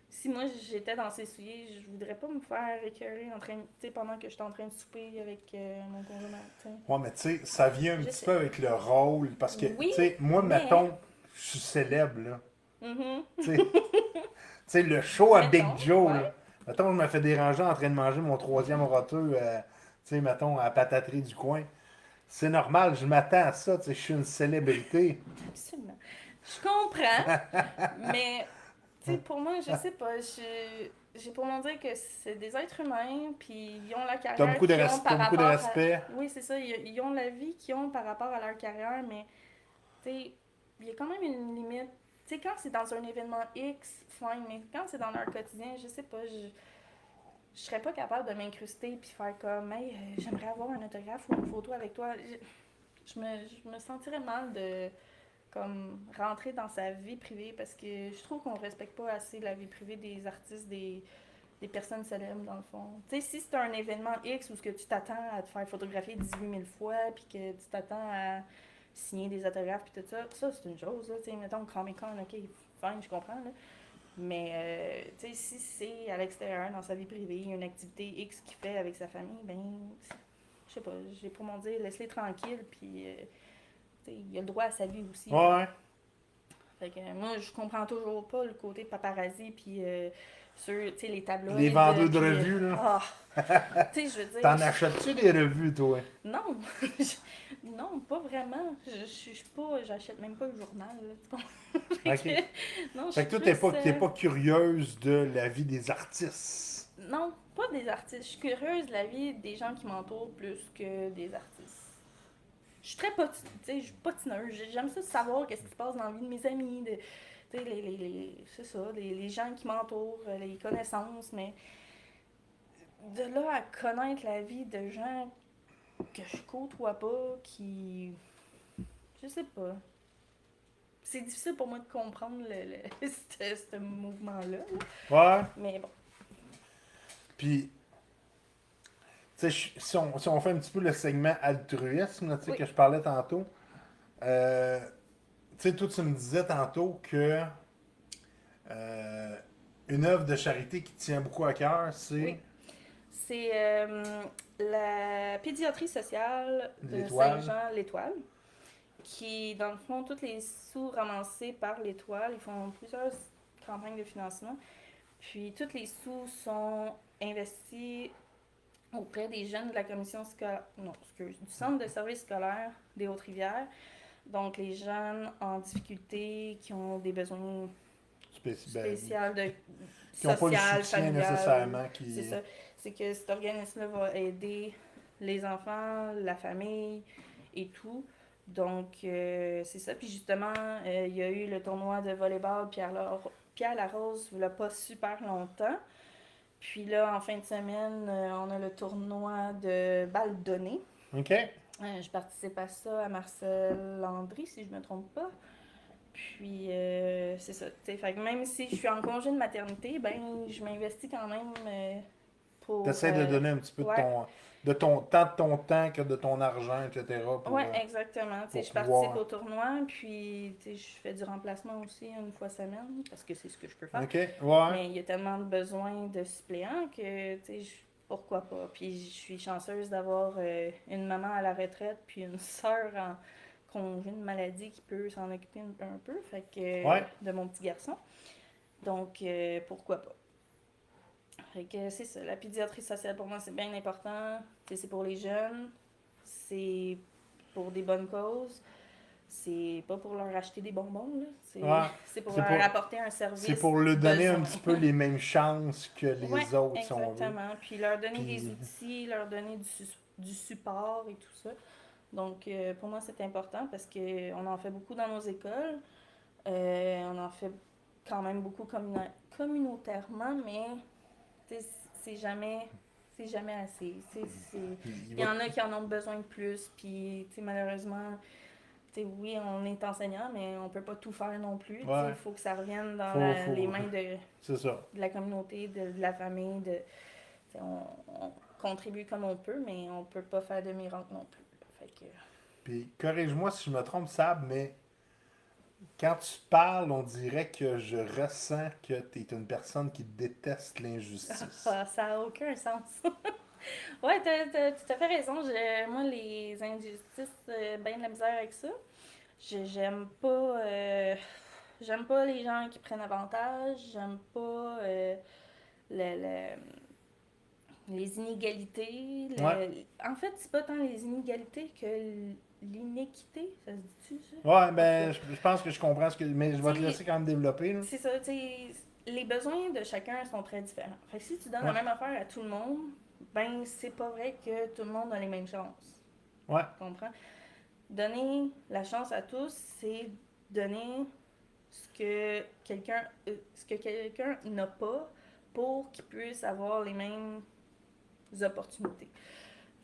si moi j'étais dans ses souliers, je voudrais pas me faire écœurer en train, tu sais, pendant que j'étais en train de souper avec mon conjoint, tu sais. Ouais, mais tu sais, ça vient un Je petit sais. peu avec le rôle. Parce que, tu Oui, sais, moi, mais. mettons, je suis célèbre, là. Mhm. Tu sais, le show à Big Mettons, Joe, ouais. là. Mettons, je me fais déranger en train de manger mon troisième roteux, tu sais, mettons, à la pataterie du coin. C'est normal, je m'attends à ça, tu sais, je suis une célébrité. Absolument. Je comprends, mais tu sais, pour moi, je sais pas. J'ai pour mon dire que c'est des êtres humains, puis ils ont la T'as carrière beaucoup de, qu'ils ont t'as par beaucoup de rapport à. respect. Oui, c'est ça. Ils ont la vie qu'ils ont par rapport à leur carrière, mais tu sais, il y a quand même une limite. Tu sais, quand c'est dans un événement X, fine, mais quand c'est dans leur quotidien, je sais pas, je serais pas capable de m'incruster puis faire comme, hey, j'aimerais avoir un autographe ou une photo avec toi. Je me sentirais mal de comme rentrer dans sa vie privée parce que je trouve qu'on respecte pas assez la vie privée des artistes, des personnes célèbres dans le fond. Tu sais, si c'est un événement X où ce que tu t'attends à te faire photographier 18 000 fois puis que tu t'attends à signer des autographes puis tout ça, ça c'est une chose, là. Tu sais, mettons Comic Con, ok, fine, je comprends, là. Mais, tu sais, si c'est à l'extérieur, dans sa vie privée, une activité X qu'il fait avec sa famille, ben, je sais pas, j'ai pour mon dire, laisse-les tranquilles, puis, tu sais, il a le droit à sa vie aussi, là. Ouais. Fait que moi, je comprends toujours pas le côté paparazzi, puis sur, tu sais, les Les tabloïds, vendeurs de puis... revues, là. ah, tu sais, je veux dire... T'en achètes-tu des revues, toi? Non, non, pas vraiment. Je suis pas... J'achète même pas le journal, là, tu comprends? Fait OK. que, non, je Fait suis que toi, plus... t'es pas curieuse de la vie des artistes. Non, pas des artistes. Je suis curieuse de la vie des gens qui m'entourent plus que des artistes. Je suis très potineuse. J'aime ça de savoir qu'est-ce qui se passe dans la vie de mes amis, de, tu sais, c'est ça, les gens qui m'entourent, les connaissances, mais de là à connaître la vie de gens que je côtoie pas, qui... Je sais pas. C'est difficile pour moi de comprendre ce mouvement-là, là. Ouais. Mais bon. Puis, tu sais, si on fait un petit peu le segment altruisme, là, tu sais, Oui. que je parlais tantôt, euh, tu sais, toi, tu me disais tantôt que euh, une œuvre de charité qui tient beaucoup à cœur, c'est Oui. C'est la pédiatrie sociale de L'Étoile. Saint-Jean, l'Étoile, qui, dans le fond, tous les sous ramassés par l'Étoile, ils font plusieurs campagnes de financement, puis tous les sous sont investis auprès des jeunes de la commission scolaire, non, excuse, du centre de services scolaires des Hautes-Rivières, donc les jeunes en difficulté, qui ont des besoins spéciaux de qui n'ont pas le social, soutien familial. nécessairement. C'est ça. C'est que cet organisme-là va aider les enfants, la famille et tout. Donc, c'est ça. Puis justement, il y a eu le tournoi de volleyball Pierre Larose, il n'y a pas super longtemps. Puis là, en fin de semaine, on a le tournoi de balles données. OK. Je participe à ça à Marcel Landry, si je ne me trompe pas. Puis, c'est ça. Fait que même si je suis en congé de maternité, ben, je m'investis quand même pour... Tu essaies de donner un petit peu ouais. de ton temps que de ton argent, etc. Oui, exactement. Je participe au tournoi, puis je fais du remplacement aussi une fois semaine, parce que c'est ce que je peux faire. OK, ouais. Mais il y a tellement de besoin de suppléants que, pourquoi pas. Puis je suis chanceuse d'avoir une maman à la retraite, puis une sœur en congé de maladie qui peut s'en occuper un peu, fait que, de mon petit garçon. Donc, pourquoi pas. Fait que c'est ça, la pédiatrie sociale pour moi c'est bien important. C'est pour les jeunes, c'est pour des bonnes causes, c'est pas pour leur acheter des bonbons, là. C'est pour leur apporter un service. C'est pour leur donner un petit peu les mêmes chances que les autres, si on veut. Exactement. Puis leur donner des outils, leur donner du support et tout ça. Donc pour moi c'est important parce qu'on en fait beaucoup dans nos écoles. On en fait quand même beaucoup communautairement, mais c'est jamais assez. Il y en a qui en ont besoin de plus, puis malheureusement, oui, on est enseignant, mais on peut pas tout faire non plus. Il faut que ça revienne dans les mains de la communauté, de la famille. On contribue comme on peut, mais on peut pas faire de miracle non plus. Fait que... Puis corrige-moi si je me trompe, Sab, mais quand tu parles, on dirait que je ressens que tu es une personne qui déteste l'injustice. Ça n'a aucun sens. Ouais, t'as tout à fait raison. Moi, les injustices, ben de la misère avec ça. J'aime pas les gens qui prennent avantage. J'aime pas les inégalités. En fait, c'est pas tant les inégalités que l'inéquité. Ça se dit-tu, ça? Ouais, ben, je pense que je comprends ce que. Mais je vais te laisser quand même développer. Là. C'est ça, tu sais. Les besoins de chacun sont très différents. Fait que si tu donnes la même affaire à tout le monde, ben, c'est pas vrai que tout le monde a les mêmes chances. Ouais. Tu comprends? Donner la chance à tous, c'est donner ce que quelqu'un n'a pas pour qu'il puisse avoir les mêmes opportunités.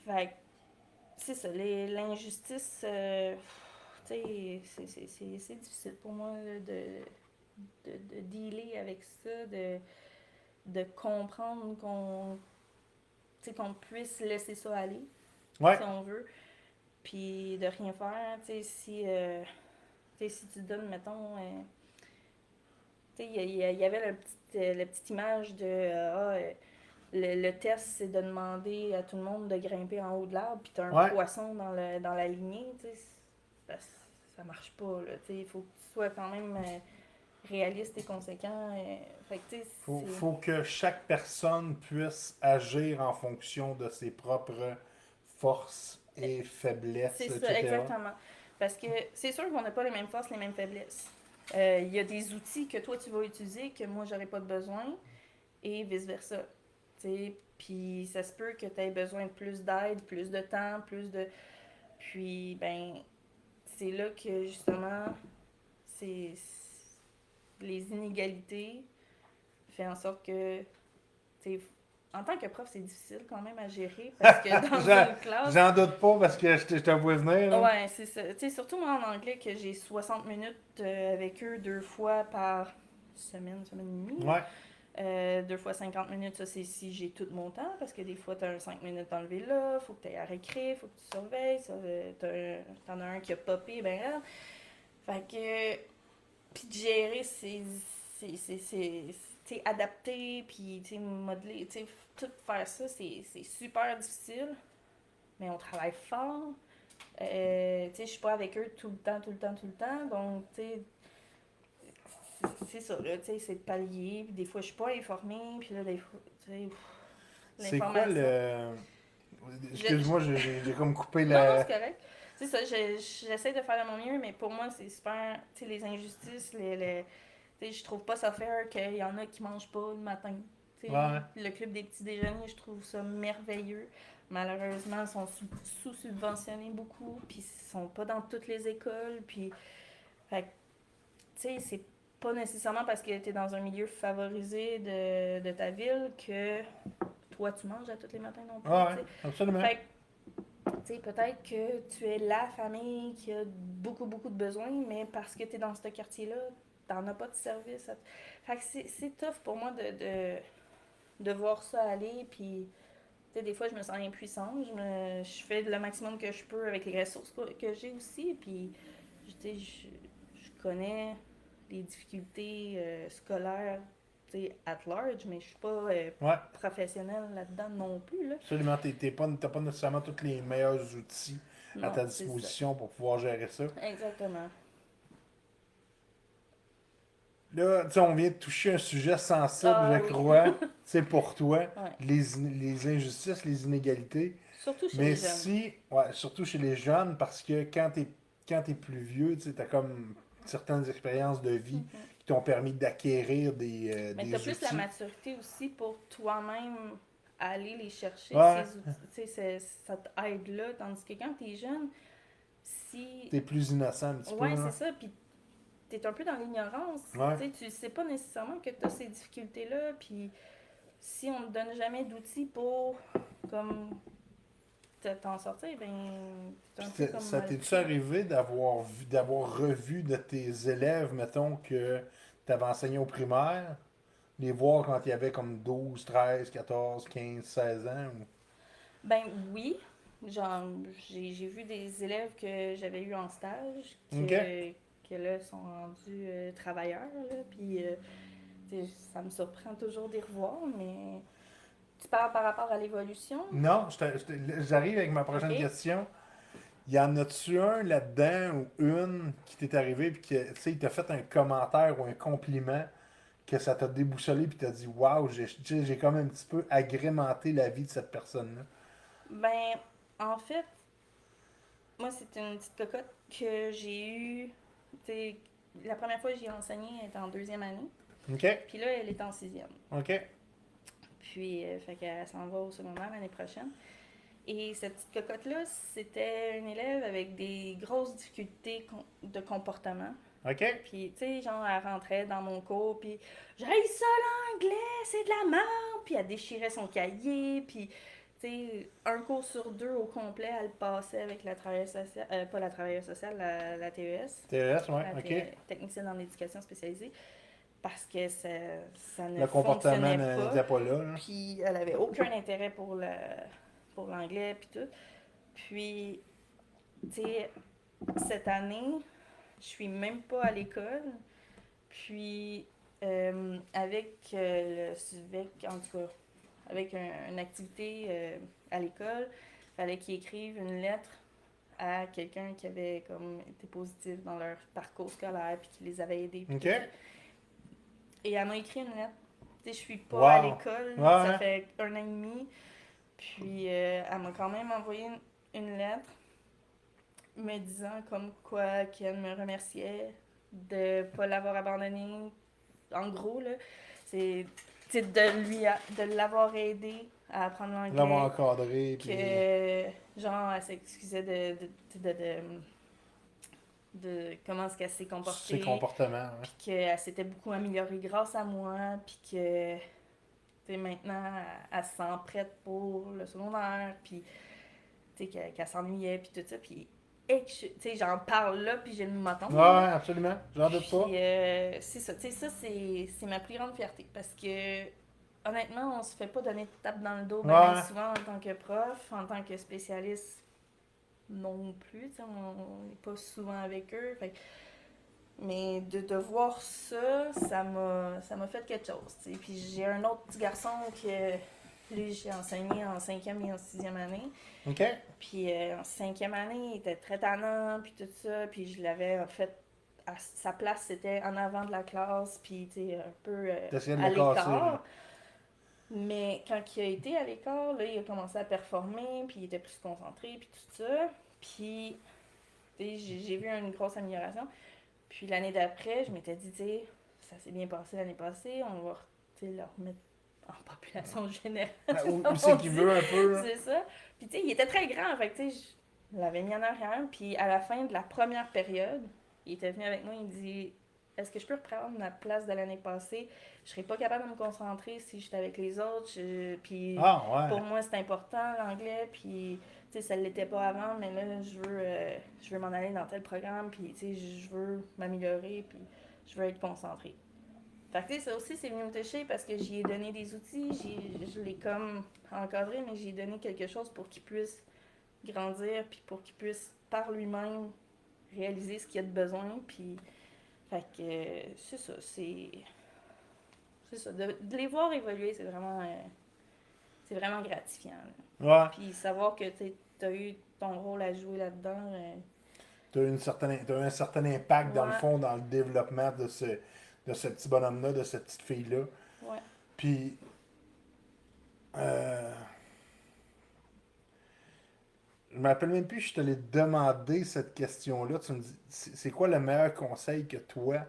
Fait que, c'est ça, l'injustice, tu sais, c'est difficile pour moi là, de dealer avec ça, de comprendre qu'on puisse laisser ça aller, si on veut, puis de rien faire. Si tu donnes, mettons, il y avait la petite image de le test, c'est de demander à tout le monde de grimper en haut de l'arbre, puis t'as un poisson dans la lignée, ça marche pas. Il faut que tu sois quand même réaliste et conséquent. Faut que chaque personne puisse agir en fonction de ses propres forces et faiblesses, c'est etc. Ça, exactement. Parce que c'est sûr qu'on n'a pas les mêmes forces, les mêmes faiblesses. Il y a des outils que toi, tu vas utiliser que moi, j'aurais pas de besoin, et vice-versa. Puis ça se peut que tu aies besoin de plus d'aide, plus de temps, Puis, ben, c'est là que, justement, c'est les inégalités fait en sorte que, en tant que prof, c'est difficile quand même à gérer parce que dans une classe... J'en doute pas parce que je te vois venir. Là. Ouais, c'est ça. Surtout moi en anglais que j'ai 60 minutes avec eux 2 fois par semaine et demie. Ouais. 2 fois 50 minutes, ça c'est si j'ai tout mon temps parce que des fois t'as un 5 minutes enlevé là, faut que t'ailles à récré, faut que tu surveilles, t'en as un qui a popé, ben là. Fait que... Puis de gérer c'est adapter, puis modeler, tout faire ça, c'est super difficile, mais on travaille fort. Je suis pas avec eux tout le temps, donc, c'est ça, là, c'est de pallier, puis des fois, je suis pas informée, puis là, des fois, C'est quoi l'information. le... Excuse-moi, j'ai comme coupé Non, non, la... c'est correct. C'est ça, j'essaie de faire de mon mieux, mais pour moi, c'est super, les injustices, je trouve pas ça fair qu'il y en a qui mangent pas le matin. Ouais. Le club des petits déjeuners, je trouve ça merveilleux. Malheureusement, ils sont sous-subventionnés beaucoup, puis ils sont pas dans toutes les écoles, puis, fait c'est pas nécessairement parce que t'es dans un milieu favorisé de ta ville que toi, tu manges à tous les matins non plus, Ouais, absolument. Fait peut-être que tu es la famille qui a beaucoup, beaucoup de besoins, mais parce que tu es dans ce quartier-là, t'en as pas de service. Fait que c'est tough pour moi de voir ça aller, puis des fois je me sens impuissante, je fais le maximum que je peux avec les ressources que j'ai aussi, puis je connais les difficultés scolaires at large, mais je suis pas Ouais, professionnelle là-dedans non plus. Là. absolument. T'as pas nécessairement tous les meilleurs outils à Non, ta c'est ça. disposition pour pouvoir gérer ça. Exactement. Là, tu sais, on vient de toucher un sujet sensible, Ah je oui. crois. C'est pour toi, Ouais. les injustices, les inégalités. Surtout chez Mais les jeunes. si, ouais, surtout chez les jeunes, parce que quand t'es plus vieux, tu sais, t'as comme certaines expériences de vie Mhm. qui t'ont permis d'acquérir Mais tu as des plus la outils. maturité aussi pour toi-même aller les chercher, Ouais, ces outils. Tu sais, cette aide-là. Tandis que quand tu es jeune, si. t'es plus innocent un petit peu, Ouais, c'est là. ça. Puis tu es un peu dans l'ignorance. Ouais. Tu sais pas nécessairement que tu as ces difficultés-là. Puis si on ne te donne jamais d'outils pour comme t'en sortir, ben c'est Puis un peu comme ça mal t'es-tu pris. arrivé d'avoir revu de tes élèves, mettons, que t'avais enseigné au primaire, les voir quand il y avait comme 12, 13, 14, 15, 16 ans? Ben oui, genre j'ai vu des élèves que j'avais eu en stage OK. que là sont rendus travailleurs, là, puis ça me surprend toujours d'y revoir, mais tu parles par rapport à l'évolution? Non, j'arrive avec ma Ok. prochaine question. Y en a-tu un là-dedans ou une qui t'est arrivé puis que, tu sais, il t'a fait un commentaire ou un compliment que ça t'a déboussolé puis t'as dit, waouh, tu sais, j'ai comme un petit peu agrémenté la vie de cette personne-là. Ben en fait, moi c'est une petite cocotte que j'ai eue, tu sais, la première fois que j'ai enseigné, elle était en deuxième année, OK? puis là elle est en sixième. OK? Puis, fait qu'elle s'en va au secondaire l'année prochaine. Et cette petite cocotte-là, c'était une élève avec des grosses difficultés de comportement. OK? Puis, tu sais, genre, elle rentrait dans mon cours, puis j'ai ça l'anglais, c'est de la merde. Puis elle déchirait son cahier, puis, tu sais, un cours sur deux au complet, elle passait avec la travailleuse sociale, pas la travailleuse sociale, la TES, TES, ouais, la OK. technicienne en éducation spécialisée, parce que ça ne Le comportement fonctionnait pas. n'était pas là, là. Puis elle avait aucun intérêt pour l'anglais, puis tout. Puis, tu sais, cette année, je suis même pas à l'école. Puis, avec le SUVEC, en tout cas, avec une activité à l'école, il fallait qu'ils écrivent une lettre à quelqu'un qui avait comme été positif dans leur parcours scolaire puis qui les avait aidés puis OK? tout ça. Et elle m'a écrit une lettre. Tu sais, je suis pas à Wow. l'école, Ouais, ça ouais. fait un an et demi. Puis elle m'a quand même envoyé une lettre me disant comme quoi qu'elle me remerciait de pas l'avoir abandonné. En gros, là, c'est de l'avoir aidé à apprendre L'avoir l'anglais, encadré, puis que genre elle s'excusait de comment est-ce qu'elle s'est ses comportée, comportements, ouais. puis qu'elle s'était beaucoup améliorée grâce à moi, puis que maintenant elle se sent prête pour le secondaire, puis qu'elle s'ennuyait, puis tout ça, puis j'en parle là, puis j'ai le moton, Ouais, là. ouais, absolument. J'en doute Puis pas. c'est ça, c'est ma plus grande fierté, parce que honnêtement, on se fait pas donner de tape dans le dos ben Ouais. souvent en tant que prof, en tant que spécialiste non plus, on n'est pas souvent avec eux. Fait Mais de voir ça, ça m'a fait quelque chose. T'sais. Puis j'ai un autre petit garçon que lui, j'ai enseigné en 5e et en 6e année. OK? Puis en 5e année, il était très tannant, puis tout ça. Puis je l'avais en fait, à sa place, c'était en avant de la classe, puis tu sais, un peu T'essayais de à le casser, là. l'écart. Mais quand il a été à l'écart, là, il a commencé à performer, puis il était plus concentré, puis tout ça. Puis, tu sais, j'ai vu une grosse amélioration. Puis l'année d'après, je m'étais dit, tu sais, ça s'est bien passé l'année passée, on va, tu sais, le remettre en population générale. Où comme c'est on qu'il dit. veut un peu, là? C'est ça. Puis, tu sais, il était très grand, fait que, tu sais, je l'avais mis en arrière. Puis, à la fin de la première période, il était venu avec moi, il me dit, est-ce que je peux reprendre ma place de l'année passée? Je serais pas capable de me concentrer si j'étais avec les autres. Puis, Ah, ouais. pour moi, c'est important, l'anglais. Puis, tu sais, ça ne l'était pas avant, mais là, je veux m'en aller dans tel programme. Puis, tu sais, je veux m'améliorer. Puis, je veux être concentrée. Fait que, tu sais, ça aussi, c'est venu me toucher parce que j'y ai donné des outils. Je l'ai comme encadré, mais j'ai donné quelque chose pour qu'il puisse grandir. Puis, pour qu'il puisse, par lui-même, réaliser ce qu'il a de besoin. Puis, fait que, c'est ça. C'est ça. De les voir évoluer, c'est vraiment gratifiant. Là. Ouais. Puis savoir que tu as eu ton rôle à jouer là-dedans. T'as eu un certain impact, dans le Ouais, fond, dans le développement de ce petit bonhomme-là, de cette petite fille-là. ouais. Puis, euh, je me rappelle même plus, je te l'ai demandé cette question-là. Tu me dis, c'est quoi le meilleur conseil que toi,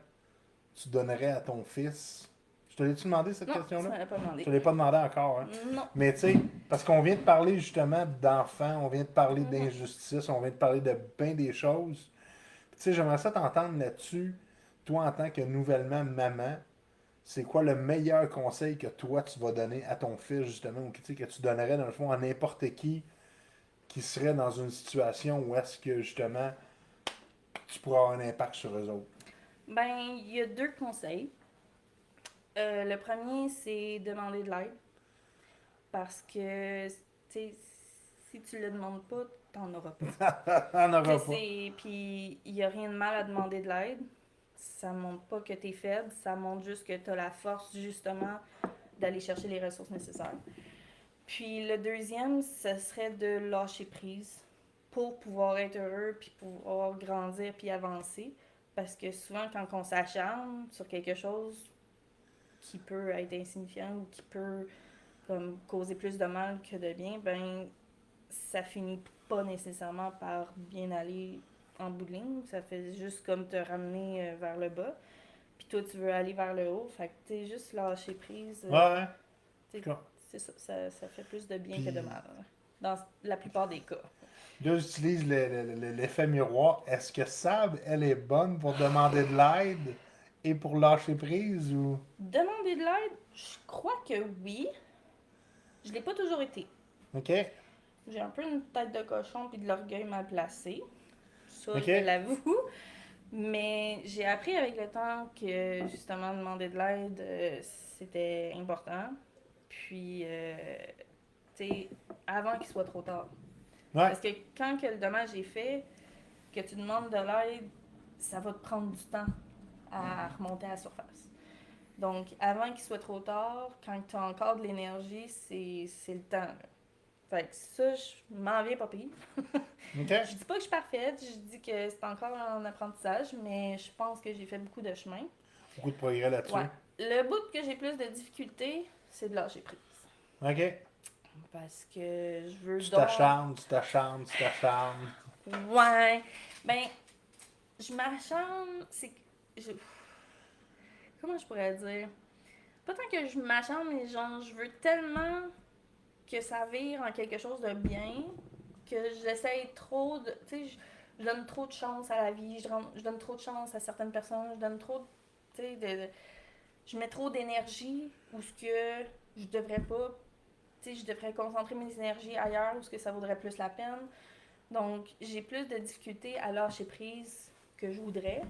tu donnerais à ton fils? Je te l'ai-tu demandé cette Non, tu question-là? m'avais pas Je demandé. te l'ai pas demandé encore, hein? Non. Mais tu sais, parce qu'on vient de parler justement d'enfants, on vient de parler Mhm. d'injustice, on vient de parler de bien des choses. Tu sais, j'aimerais ça t'entendre là-dessus, toi en tant que nouvellement maman, c'est quoi le meilleur conseil que toi tu vas donner à ton fils justement, ou tu sais, que tu donnerais dans le fond à n'importe qui serait dans une situation où est-ce que justement tu pourras avoir un impact sur eux autres? Ben, il y a deux conseils. Le premier, c'est demander de l'aide. Parce que, tu sais, si tu le demandes pas, t'en auras pas. On Tu sais, n'aura pas. c'est. Puis, il y a rien de mal à demander de l'aide. Ça montre pas que t'es faible, ça montre juste que t'as la force, justement, d'aller chercher les ressources nécessaires. Puis le deuxième, ce serait de lâcher prise pour pouvoir être heureux, puis pouvoir grandir, puis avancer. Parce que souvent, quand on s'acharne sur quelque chose qui peut être insignifiant ou qui peut comme, causer plus de mal que de bien, ben ça finit pas nécessairement par bien aller en bout de ligne. Ça fait juste comme te ramener vers le bas. Puis toi, tu veux aller vers le haut. Fait que t'es juste lâcher prise. Ouais, ouais. T'sais, Cool. c'est ça, ça fait plus de bien que de Puis mal. Dans la plupart des cas. là, j'utilise l'effet miroir. Est-ce que Sab, elle est bonne pour demander de l'aide et pour lâcher prise ou. Demander de l'aide, je crois que oui. Je l'ai pas toujours été. OK? J'ai un peu une tête de cochon puis de l'orgueil mal placé. Ça, OK? je l'avoue. Mais j'ai appris avec le temps que justement demander de l'aide, c'était important. Puis, tu sais, avant qu'il soit trop tard. Ouais. Parce que quand que le dommage est fait, que tu demandes de l'aide, ça va te prendre du temps à remonter à la surface. Donc, avant qu'il soit trop tard, quand tu as encore de l'énergie, c'est le temps. Là. Fait que ça, je m'en viens pas pire. OK? Je dis pas que je suis parfaite, je dis que c'est encore un apprentissage, mais je pense que j'ai fait beaucoup de chemin. Beaucoup de progrès Ouais. là-dessus. Le bout que j'ai plus de difficultés, c'est de lâcher prise. OK? Parce que je veux Tu donc. t'acharnes, tu t'acharnes, tu t'acharnes. Ouais. Ben, je m'acharne. C'est que. Comment je pourrais dire? Pas tant que je m'acharne, mais genre, je veux tellement que ça vire en quelque chose de bien que j'essaye trop de. Tu sais, je donne trop de chance à la vie, je donne trop de chance à certaines personnes, je donne trop. Tu sais, je mets trop d'énergie où ce que je devrais pas. Tu sais, je devrais concentrer mes énergies ailleurs où ce que ça vaudrait plus la peine. Donc, j'ai plus de difficultés à lâcher prise que je voudrais.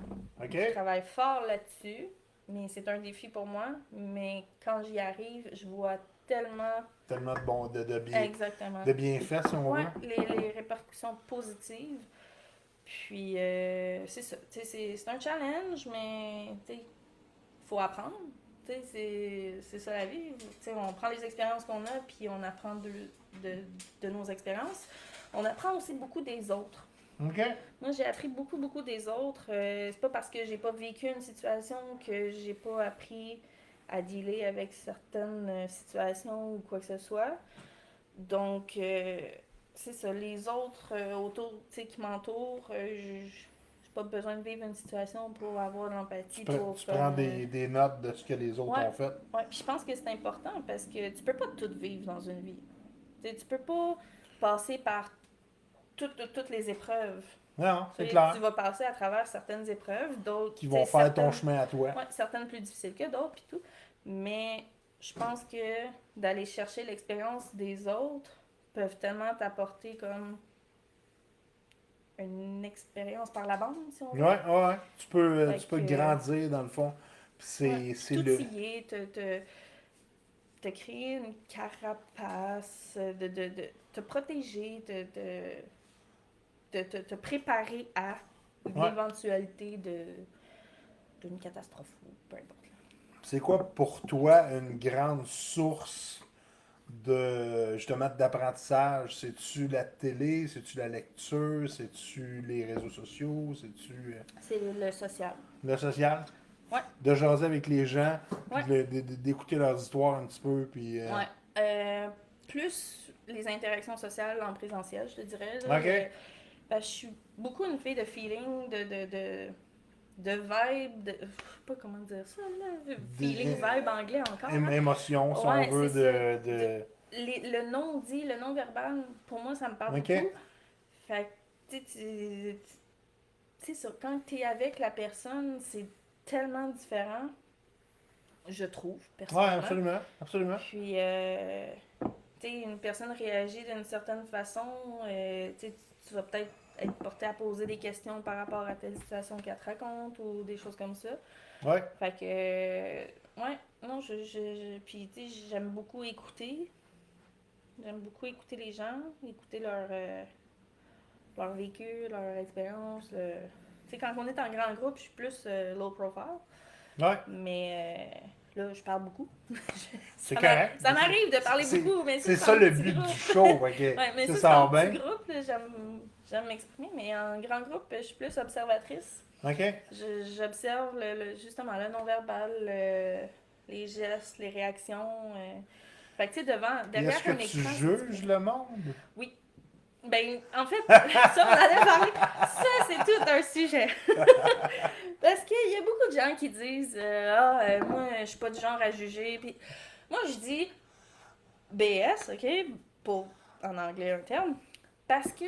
OK? Je travaille fort là-dessus, mais c'est un défi pour moi. Mais quand j'y arrive, je vois tellement Tellement exactement de bienfaits, si on ouais, veut. les répercussions positives. Puis, c'est ça. Tu sais, c'est un challenge, mais tu sais, faut apprendre. Tu sais, c'est ça la vie. Tu sais, on prend les expériences qu'on a, puis on apprend de nos expériences. On apprend aussi beaucoup des autres. OK? Moi, j'ai appris beaucoup, beaucoup des autres. C'est pas parce que j'ai pas vécu une situation que j'ai pas appris à dealer avec certaines situations ou quoi que ce soit. Donc, c'est ça. Les autres autour, tu sais, qui m'entourent, j'ai pas besoin de vivre une situation pour avoir de l'empathie, pour Tu prends comme... des notes de ce que les autres Ouais, ont fait. ouais. Puis je pense que c'est important parce que tu peux pas tout vivre dans une vie. Tu sais, tu peux pas passer par toutes les épreuves. Non, c'est Tu clair. vas passer à travers certaines épreuves, d'autres, Qui tu vont sais, faire ton certaines, chemin à toi. ouais, certaines plus difficiles que d'autres, puis tout. Mais je pense que d'aller chercher l'expérience des autres peuvent tellement t'apporter comme une expérience par la bande, si on Ouais, veut. ouais. Fait Tu peux que, grandir dans le fond. Puis ouais, c'est tout le. y est, te créer une carapace, de te protéger, te préparer à Ouais. l'éventualité d'une catastrophe ou peu importe. C'est quoi pour toi une grande source de justement d'apprentissage? C'est-tu la télé? C'est-tu la lecture? C'est-tu les réseaux sociaux? C'est-tu C'est le social. le social? Ouais, De jaser avec les gens, puis ouais, d'écouter leurs histoires un petit peu, puis ouais. Plus les interactions sociales en présentiel, je te dirais. Là, OK. ben, je suis beaucoup une fille de feeling, de vibe, je sais pas comment dire ça, là. Feeling, Des vibe anglais encore. Hein? émotions, si on Ouais, veut, c'est ça. Le non-dit, le non-verbal, pour moi, ça me parle OK. beaucoup. Fait que, tu sais, ça, quand t'es avec la personne, c'est tellement différent, je trouve, Ouais, personnellement. absolument. Absolument. Puis, tu sais, une personne réagit d'une certaine façon, tu sais, tu vas peut-être être porté à poser des questions par rapport à telle situation qu'elle te raconte ou des choses comme ça. Ouais. Fait que, ouais, non, puis tu sais, j'aime beaucoup écouter. J'aime beaucoup écouter les gens, écouter leur vécu, leur expérience. Tu sais, quand on est en grand groupe, je suis plus low profile. Ouais. Mais là, je parle beaucoup. C'est correct. Ça m'arrive de parler C'est beaucoup, mais c'est c'est ça en le petit but du groupe. show. OK. Ouais, mais Ça, c'est ça en va petit bien. groupe, là, j'aime m'exprimer. Mais en grand groupe, je suis plus observatrice. OK. J'observe justement le non-verbal, les gestes, les réactions. Fait que tu sais, Puis est-ce derrière que un tu écran, c'est juges différent. le monde? Oui. Ben, en fait, ça, on allait parler. Ça, c'est tout un sujet. Parce qu'il y a beaucoup de gens qui disent moi, je suis pas du genre à juger. Puis moi, je dis BS, OK, pour en anglais un terme, parce que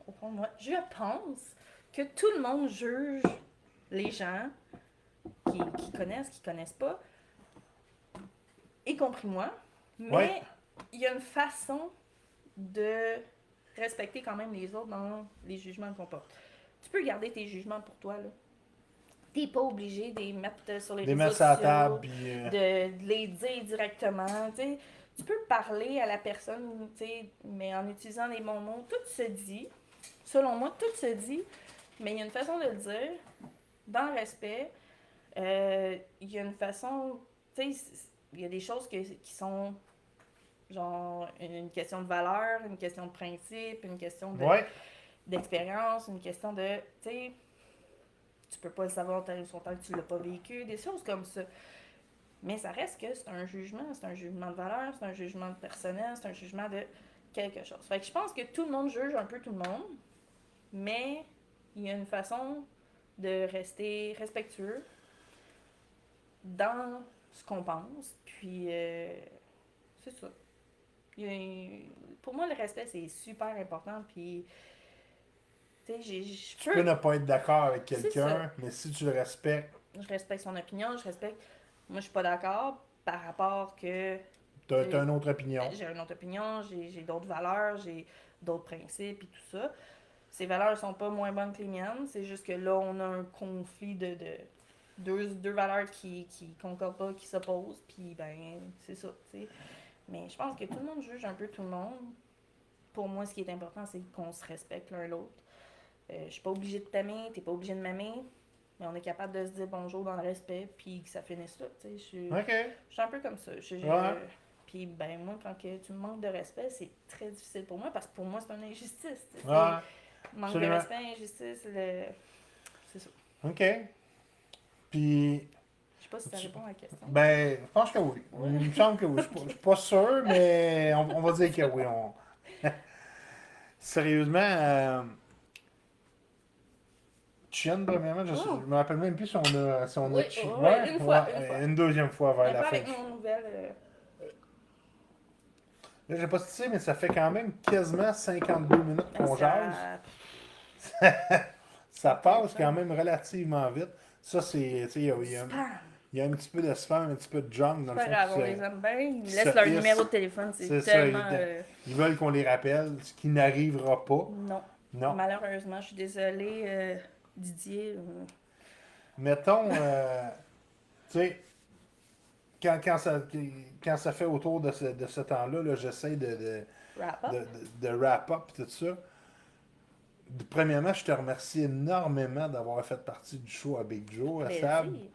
au fond de moi, je pense que tout le monde juge les gens qui connaissent pas, y compris moi. Ouais. Mais il y a une façon de respecter quand même les autres dans les jugements qu'on porte. Tu peux garder tes jugements pour toi, là. T'es pas obligé de les mettre sur les Des réseaux mettre à la table, sociaux, puis. de les dire directement, tu sais. Tu peux parler à la personne, tu sais, mais en utilisant les bons mots. Tout se dit, selon moi, tout se dit, mais il y a une façon de le dire, dans le respect. Il y a une façon, tu sais, il y a des choses qui sont genre une question de valeur, une question de principe, une question Ouais. d'expérience, une question de, tu sais, tu peux pas le savoir tant que tu l'as pas vécu, des choses comme ça. Mais ça reste que c'est un jugement de valeur, c'est un jugement personnel, c'est un jugement de quelque chose. Fait que je pense que tout le monde juge un peu tout le monde, mais il y a une façon de rester respectueux dans ce qu'on pense, puis c'est ça. Pour moi, le respect, c'est super important, puis tu sais, Tu peux ne pas être d'accord avec c'est ça. quelqu'un, mais si tu le respectes, Je respecte son opinion, je respecte. Moi, je suis pas d'accord par rapport que t'as une autre opinion. j'ai une autre opinion, j'ai d'autres valeurs, j'ai d'autres principes et tout ça. Ces valeurs sont pas moins bonnes que les miennes, c'est juste que là, on a un conflit de deux valeurs qui concordent pas, qui s'opposent, puis ben, c'est ça, tu sais. Mais je pense que tout le monde juge un peu tout le monde, pour moi, ce qui est important, c'est qu'on se respecte l'un l'autre. Je suis pas obligée de t'aimer, t'es pas obligé de m'aimer, mais on est capable de se dire bonjour dans le respect, puis que ça finisse là. Tu sais, OK. je suis un peu comme ça. Ouais. Puis, ben, moi, quand que tu me manques de respect, c'est très difficile pour moi, parce que pour moi, c'est une injustice. Tu sais, Ouais. manque de Absolument. respect, injustice, c'est ça. OK. Puis, Je sais pas si ça répond à la question. ben, je pense que oui. Ouais. Il me semble que oui. Je suis pas sûr, mais on va dire que oui. Sérieusement, Chien, premièrement, je Oh, me rappelle même plus si on a oui, chi- oui, Ouais, une fois, une ouais, fois. une deuxième fois vers Mais la pas fin. avec mon nouvelle. Là, j'ai pas cité, mais ça fait quand même quasiment 52 minutes Ben, qu'on jase. Ça c'est passe quand intéressant. même relativement vite. Ça, c'est. Tu sais, Spam! il y a un petit peu de spam, un petit peu de junk, dans C'est le pas fond, grave, on les aime bien. Ils me qui laissent se leur hissent. numéro de téléphone, c'est C'est ça. tellement. Ils veulent qu'on les rappelle, ce qui n'arrivera pas. Non. Non. Malheureusement, je suis désolée, Didier. Mettons, tu sais, quand ça fait autour de ce temps-là, là, j'essaie Wrap up. de wrap up et tout ça. Premièrement, je te remercie énormément d'avoir fait partie du show à Big Joe, à Sab. Plaisir.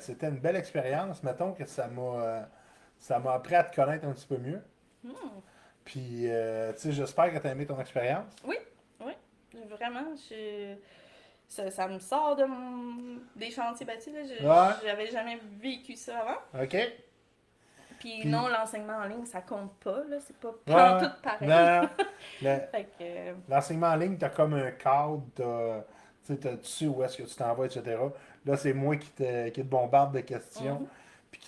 C'était une belle expérience. Mettons que ça m'a appris à te connaître un petit peu mieux. Hmm. Puis, tu sais, j'espère que tu as aimé ton expérience. Oui, oui. Vraiment, ça me sort des chantiers bâtis. Là. Ouais. J'avais jamais vécu ça avant. OK? Puis Puis- non, l'enseignement en ligne, ça compte pas. Là. C'est pas Ouais. tout pareil. Non, le- Fait que, l'enseignement en ligne, tu as comme un cadre, tu sais où est-ce que tu t'en vas, etc. Là, c'est moi qui te bombarde de questions. mhm. Puis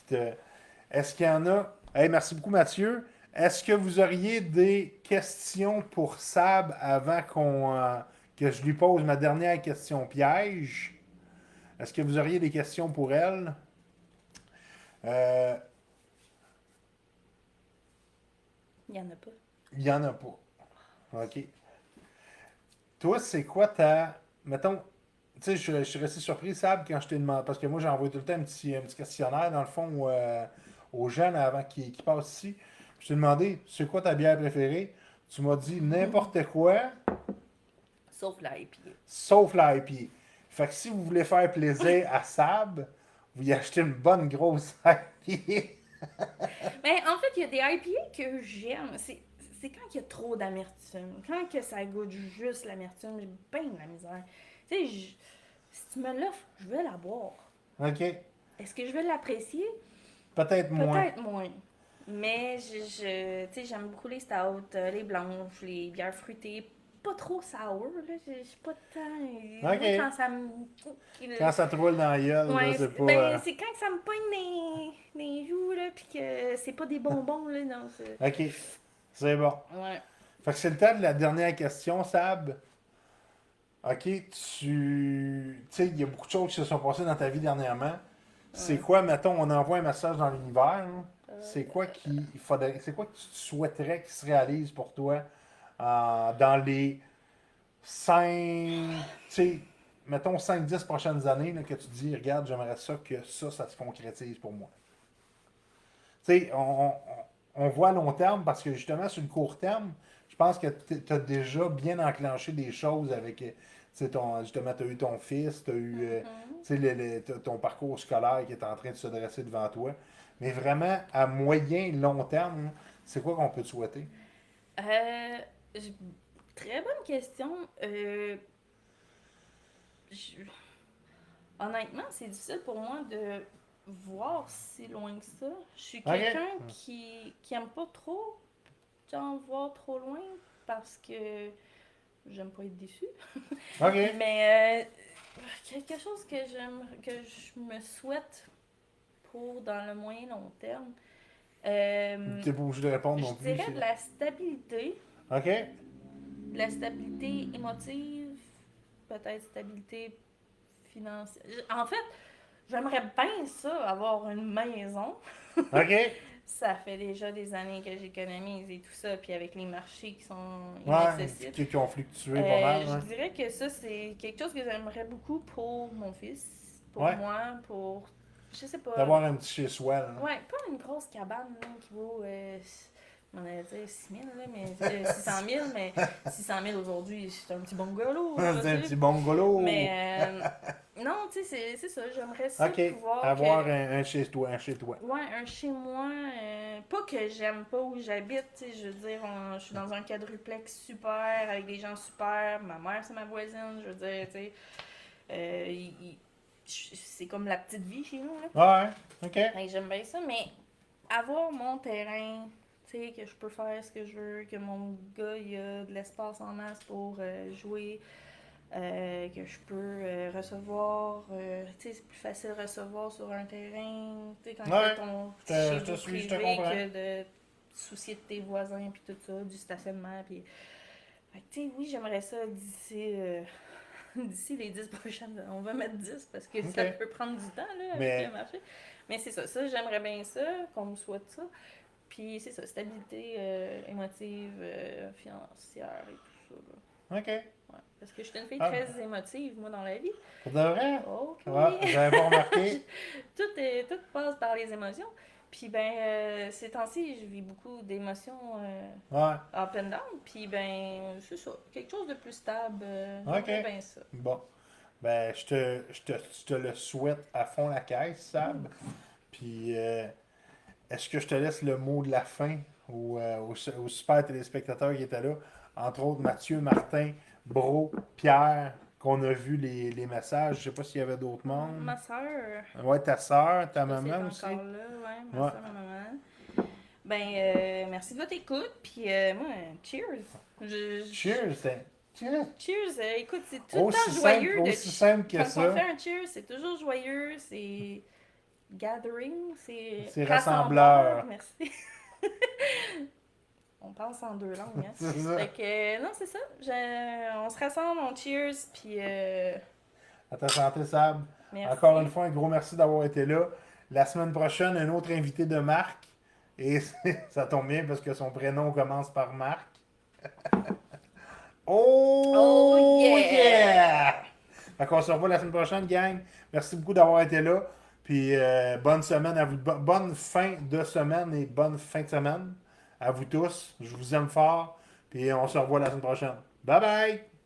Est-ce qu'il y en a. Hey, merci beaucoup, Mathieu. Est-ce que vous auriez des questions pour Sab avant que je lui pose ma dernière question piège? Est-ce que vous auriez des questions pour elle? Euh, Il y en a pas. Il n'y en a pas. OK. Toi, c'est quoi ta. Mettons, tu sais, je suis resté surpris, Sab, quand je t'ai demandé. Parce que moi, j'ai envoyé tout le temps un petit questionnaire, dans le fond, aux jeunes avant qu'ils passent ici. Je t'ai demandé, c'est quoi ta bière préférée? Tu m'as dit n'importe quoi, Sauf la IPA. sauf la IPA. Fait que si vous voulez faire plaisir à Sab, vous y achetez une bonne grosse IPA. Mais en fait, il y a des IPA que j'aime. C'est quand il y a trop d'amertume. Quand que ça goûte juste l'amertume, j'ai bien de la misère. Tu sais, si tu me l'offres, je vais la boire. OK? Est-ce que je vais l'apprécier? Peut-être moins. Peut-être moins. Mais tu sais, j'aime beaucoup les stouts, les blanches, les bières fruitées. Pas trop sour, là. Je suis pas tant. Moi, OK. quand ça me. Quand ça te roule dans la gueule, là, Ouais, c'est pas. ben, c'est quand que ça me pogne les joues, là, pis que c'est pas des bonbons, là, non. OK. C'est bon. Ouais. Fait que c'est le temps de la dernière question, Sab. OK, tu sais, il y a beaucoup de choses qui se sont passées dans ta vie dernièrement. C'est Ouais. quoi, mettons, on envoie un message dans l'univers, là. C'est quoi Euh, c'est quoi que tu souhaiterais qu'il se réalise pour toi dans les 5, tu sais, mettons 5-10 prochaines années, là, que tu dis, regarde, j'aimerais ça que ça se concrétise pour moi. Tu sais, on voit à long terme parce que justement, sur le court terme, je pense que tu as déjà bien enclenché des choses avec. Tu sais, justement, tu as eu ton fils, tu as eu mhm. tu sais, ton parcours scolaire qui est en train de se dresser devant toi. Mais vraiment, à moyen et long terme, c'est quoi qu'on peut te souhaiter? Euh, j- Très bonne question. Je- Honnêtement, c'est difficile pour moi de voir si loin que ça. Je suis Ok. quelqu'un qui aime pas trop en voir trop loin parce que j'aime pas être déçue. OK. Mais quelque chose que je me souhaite pour dans le moyen long terme, Tu n'es pas obligé de répondre je non plus. dirais de la stabilité. OK. De la stabilité émotive, peut-être stabilité financière. En fait, j'aimerais bien ça, avoir une maison. OK. Ça fait déjà des années que j'économise et tout ça, puis avec les marchés qui sont Ouais, inaccessibles. qui ont fluctué pas mal. Je Hein. dirais que ça, c'est quelque chose que j'aimerais beaucoup pour mon fils, pour Ouais. moi, pour. Je sais pas. D'avoir un petit chez-soi. Là. Ouais, pas une grosse cabane là, qui vaut On allait dire 6 000, là, mais 600 000, mais 600 000 aujourd'hui, c'est un petit bungalow. Là, C'est un tu petit sais. bungalow. Mais non, tu sais, c'est ça. J'aimerais ça OK. pouvoir Avoir que. un chez toi, un chez toi. Ouais, un chez moi. Pas que j'aime pas où j'habite, tu sais. Je veux dire, je suis dans un quadruplex super, avec des gens super. Ma mère, c'est ma voisine. Je veux dire, tu sais. C'est comme la petite vie chez nous, là. Ouais, OK. Fait que j'aime bien ça, mais avoir mon terrain, tu sais, que je peux faire ce que je veux, que mon gars, il a de l'espace en masse pour jouer, que je peux recevoir, tu sais, c'est plus facile de recevoir sur un terrain, tu sais, quand Ouais, t'as ton je chez te vous suis, je te privé, comprends. que de te soucier de tes voisins, puis tout ça, du stationnement, puis... Fait que, tu sais, oui, j'aimerais ça d'ici... d'ici les 10 prochaines, on va mettre 10 parce que ça OK. peut prendre du temps là, avec le Mais, marché. Mais c'est ça, j'aimerais bien ça, qu'on me souhaite ça. Puis c'est ça, stabilité émotive, financière et tout ça. Là. OK. Ouais. Parce que je suis une fille Ah, très émotive, moi, dans la vie. pour de vrai? Ok. Ah, j'avais pas remarqué. Tout passe par les émotions. Puis ben, ces temps-ci, je vis beaucoup d'émotions Ouais, up and down. Puis ben, c'est ça, quelque chose de plus stable. OK. J'aimerais bien ça. Bon. Ben, je te le souhaite à fond la caisse, Sab. Puis, est-ce que je te laisse le mot de la fin aux super téléspectateurs qui étaient là? Entre autres, Mathieu, Martin, Bro, Pierre, qu'on a vu les messages. Je sais pas s'il y avait d'autres membres. Ma soeur, Ouais, ta soeur, ta je sais pas si elle est maman aussi. encore là, ouais, ma Ouais. soeur, ma maman. Ben, merci de votre écoute, puis moi, cheers. Cheers, cheers. Cheers, écoute, c'est tout le Aussi temps simple, joyeux de aussi simple que quand on ça. fait un cheers, c'est toujours joyeux, c'est gathering, c'est C'est rassembleur, rassembleur. merci. On pense en deux langues, hein. C'est ça. Fait que, non, c'est ça, on se rassemble, on cheers, puis À ta santé, Sab. merci. Encore une fois, un gros merci d'avoir été là. La semaine prochaine, un autre invité de Marc. Et ça tombe bien parce que son prénom commence par Marc. Oh Oh yeah! yeah! Fait qu'on se revoit la semaine prochaine, gang. Merci beaucoup d'avoir été là. Puis bonne semaine à vous. Bonne fin de semaine et bonne fin de semaine à vous tous. Je vous aime fort. Puis on se revoit la semaine prochaine. Bye bye!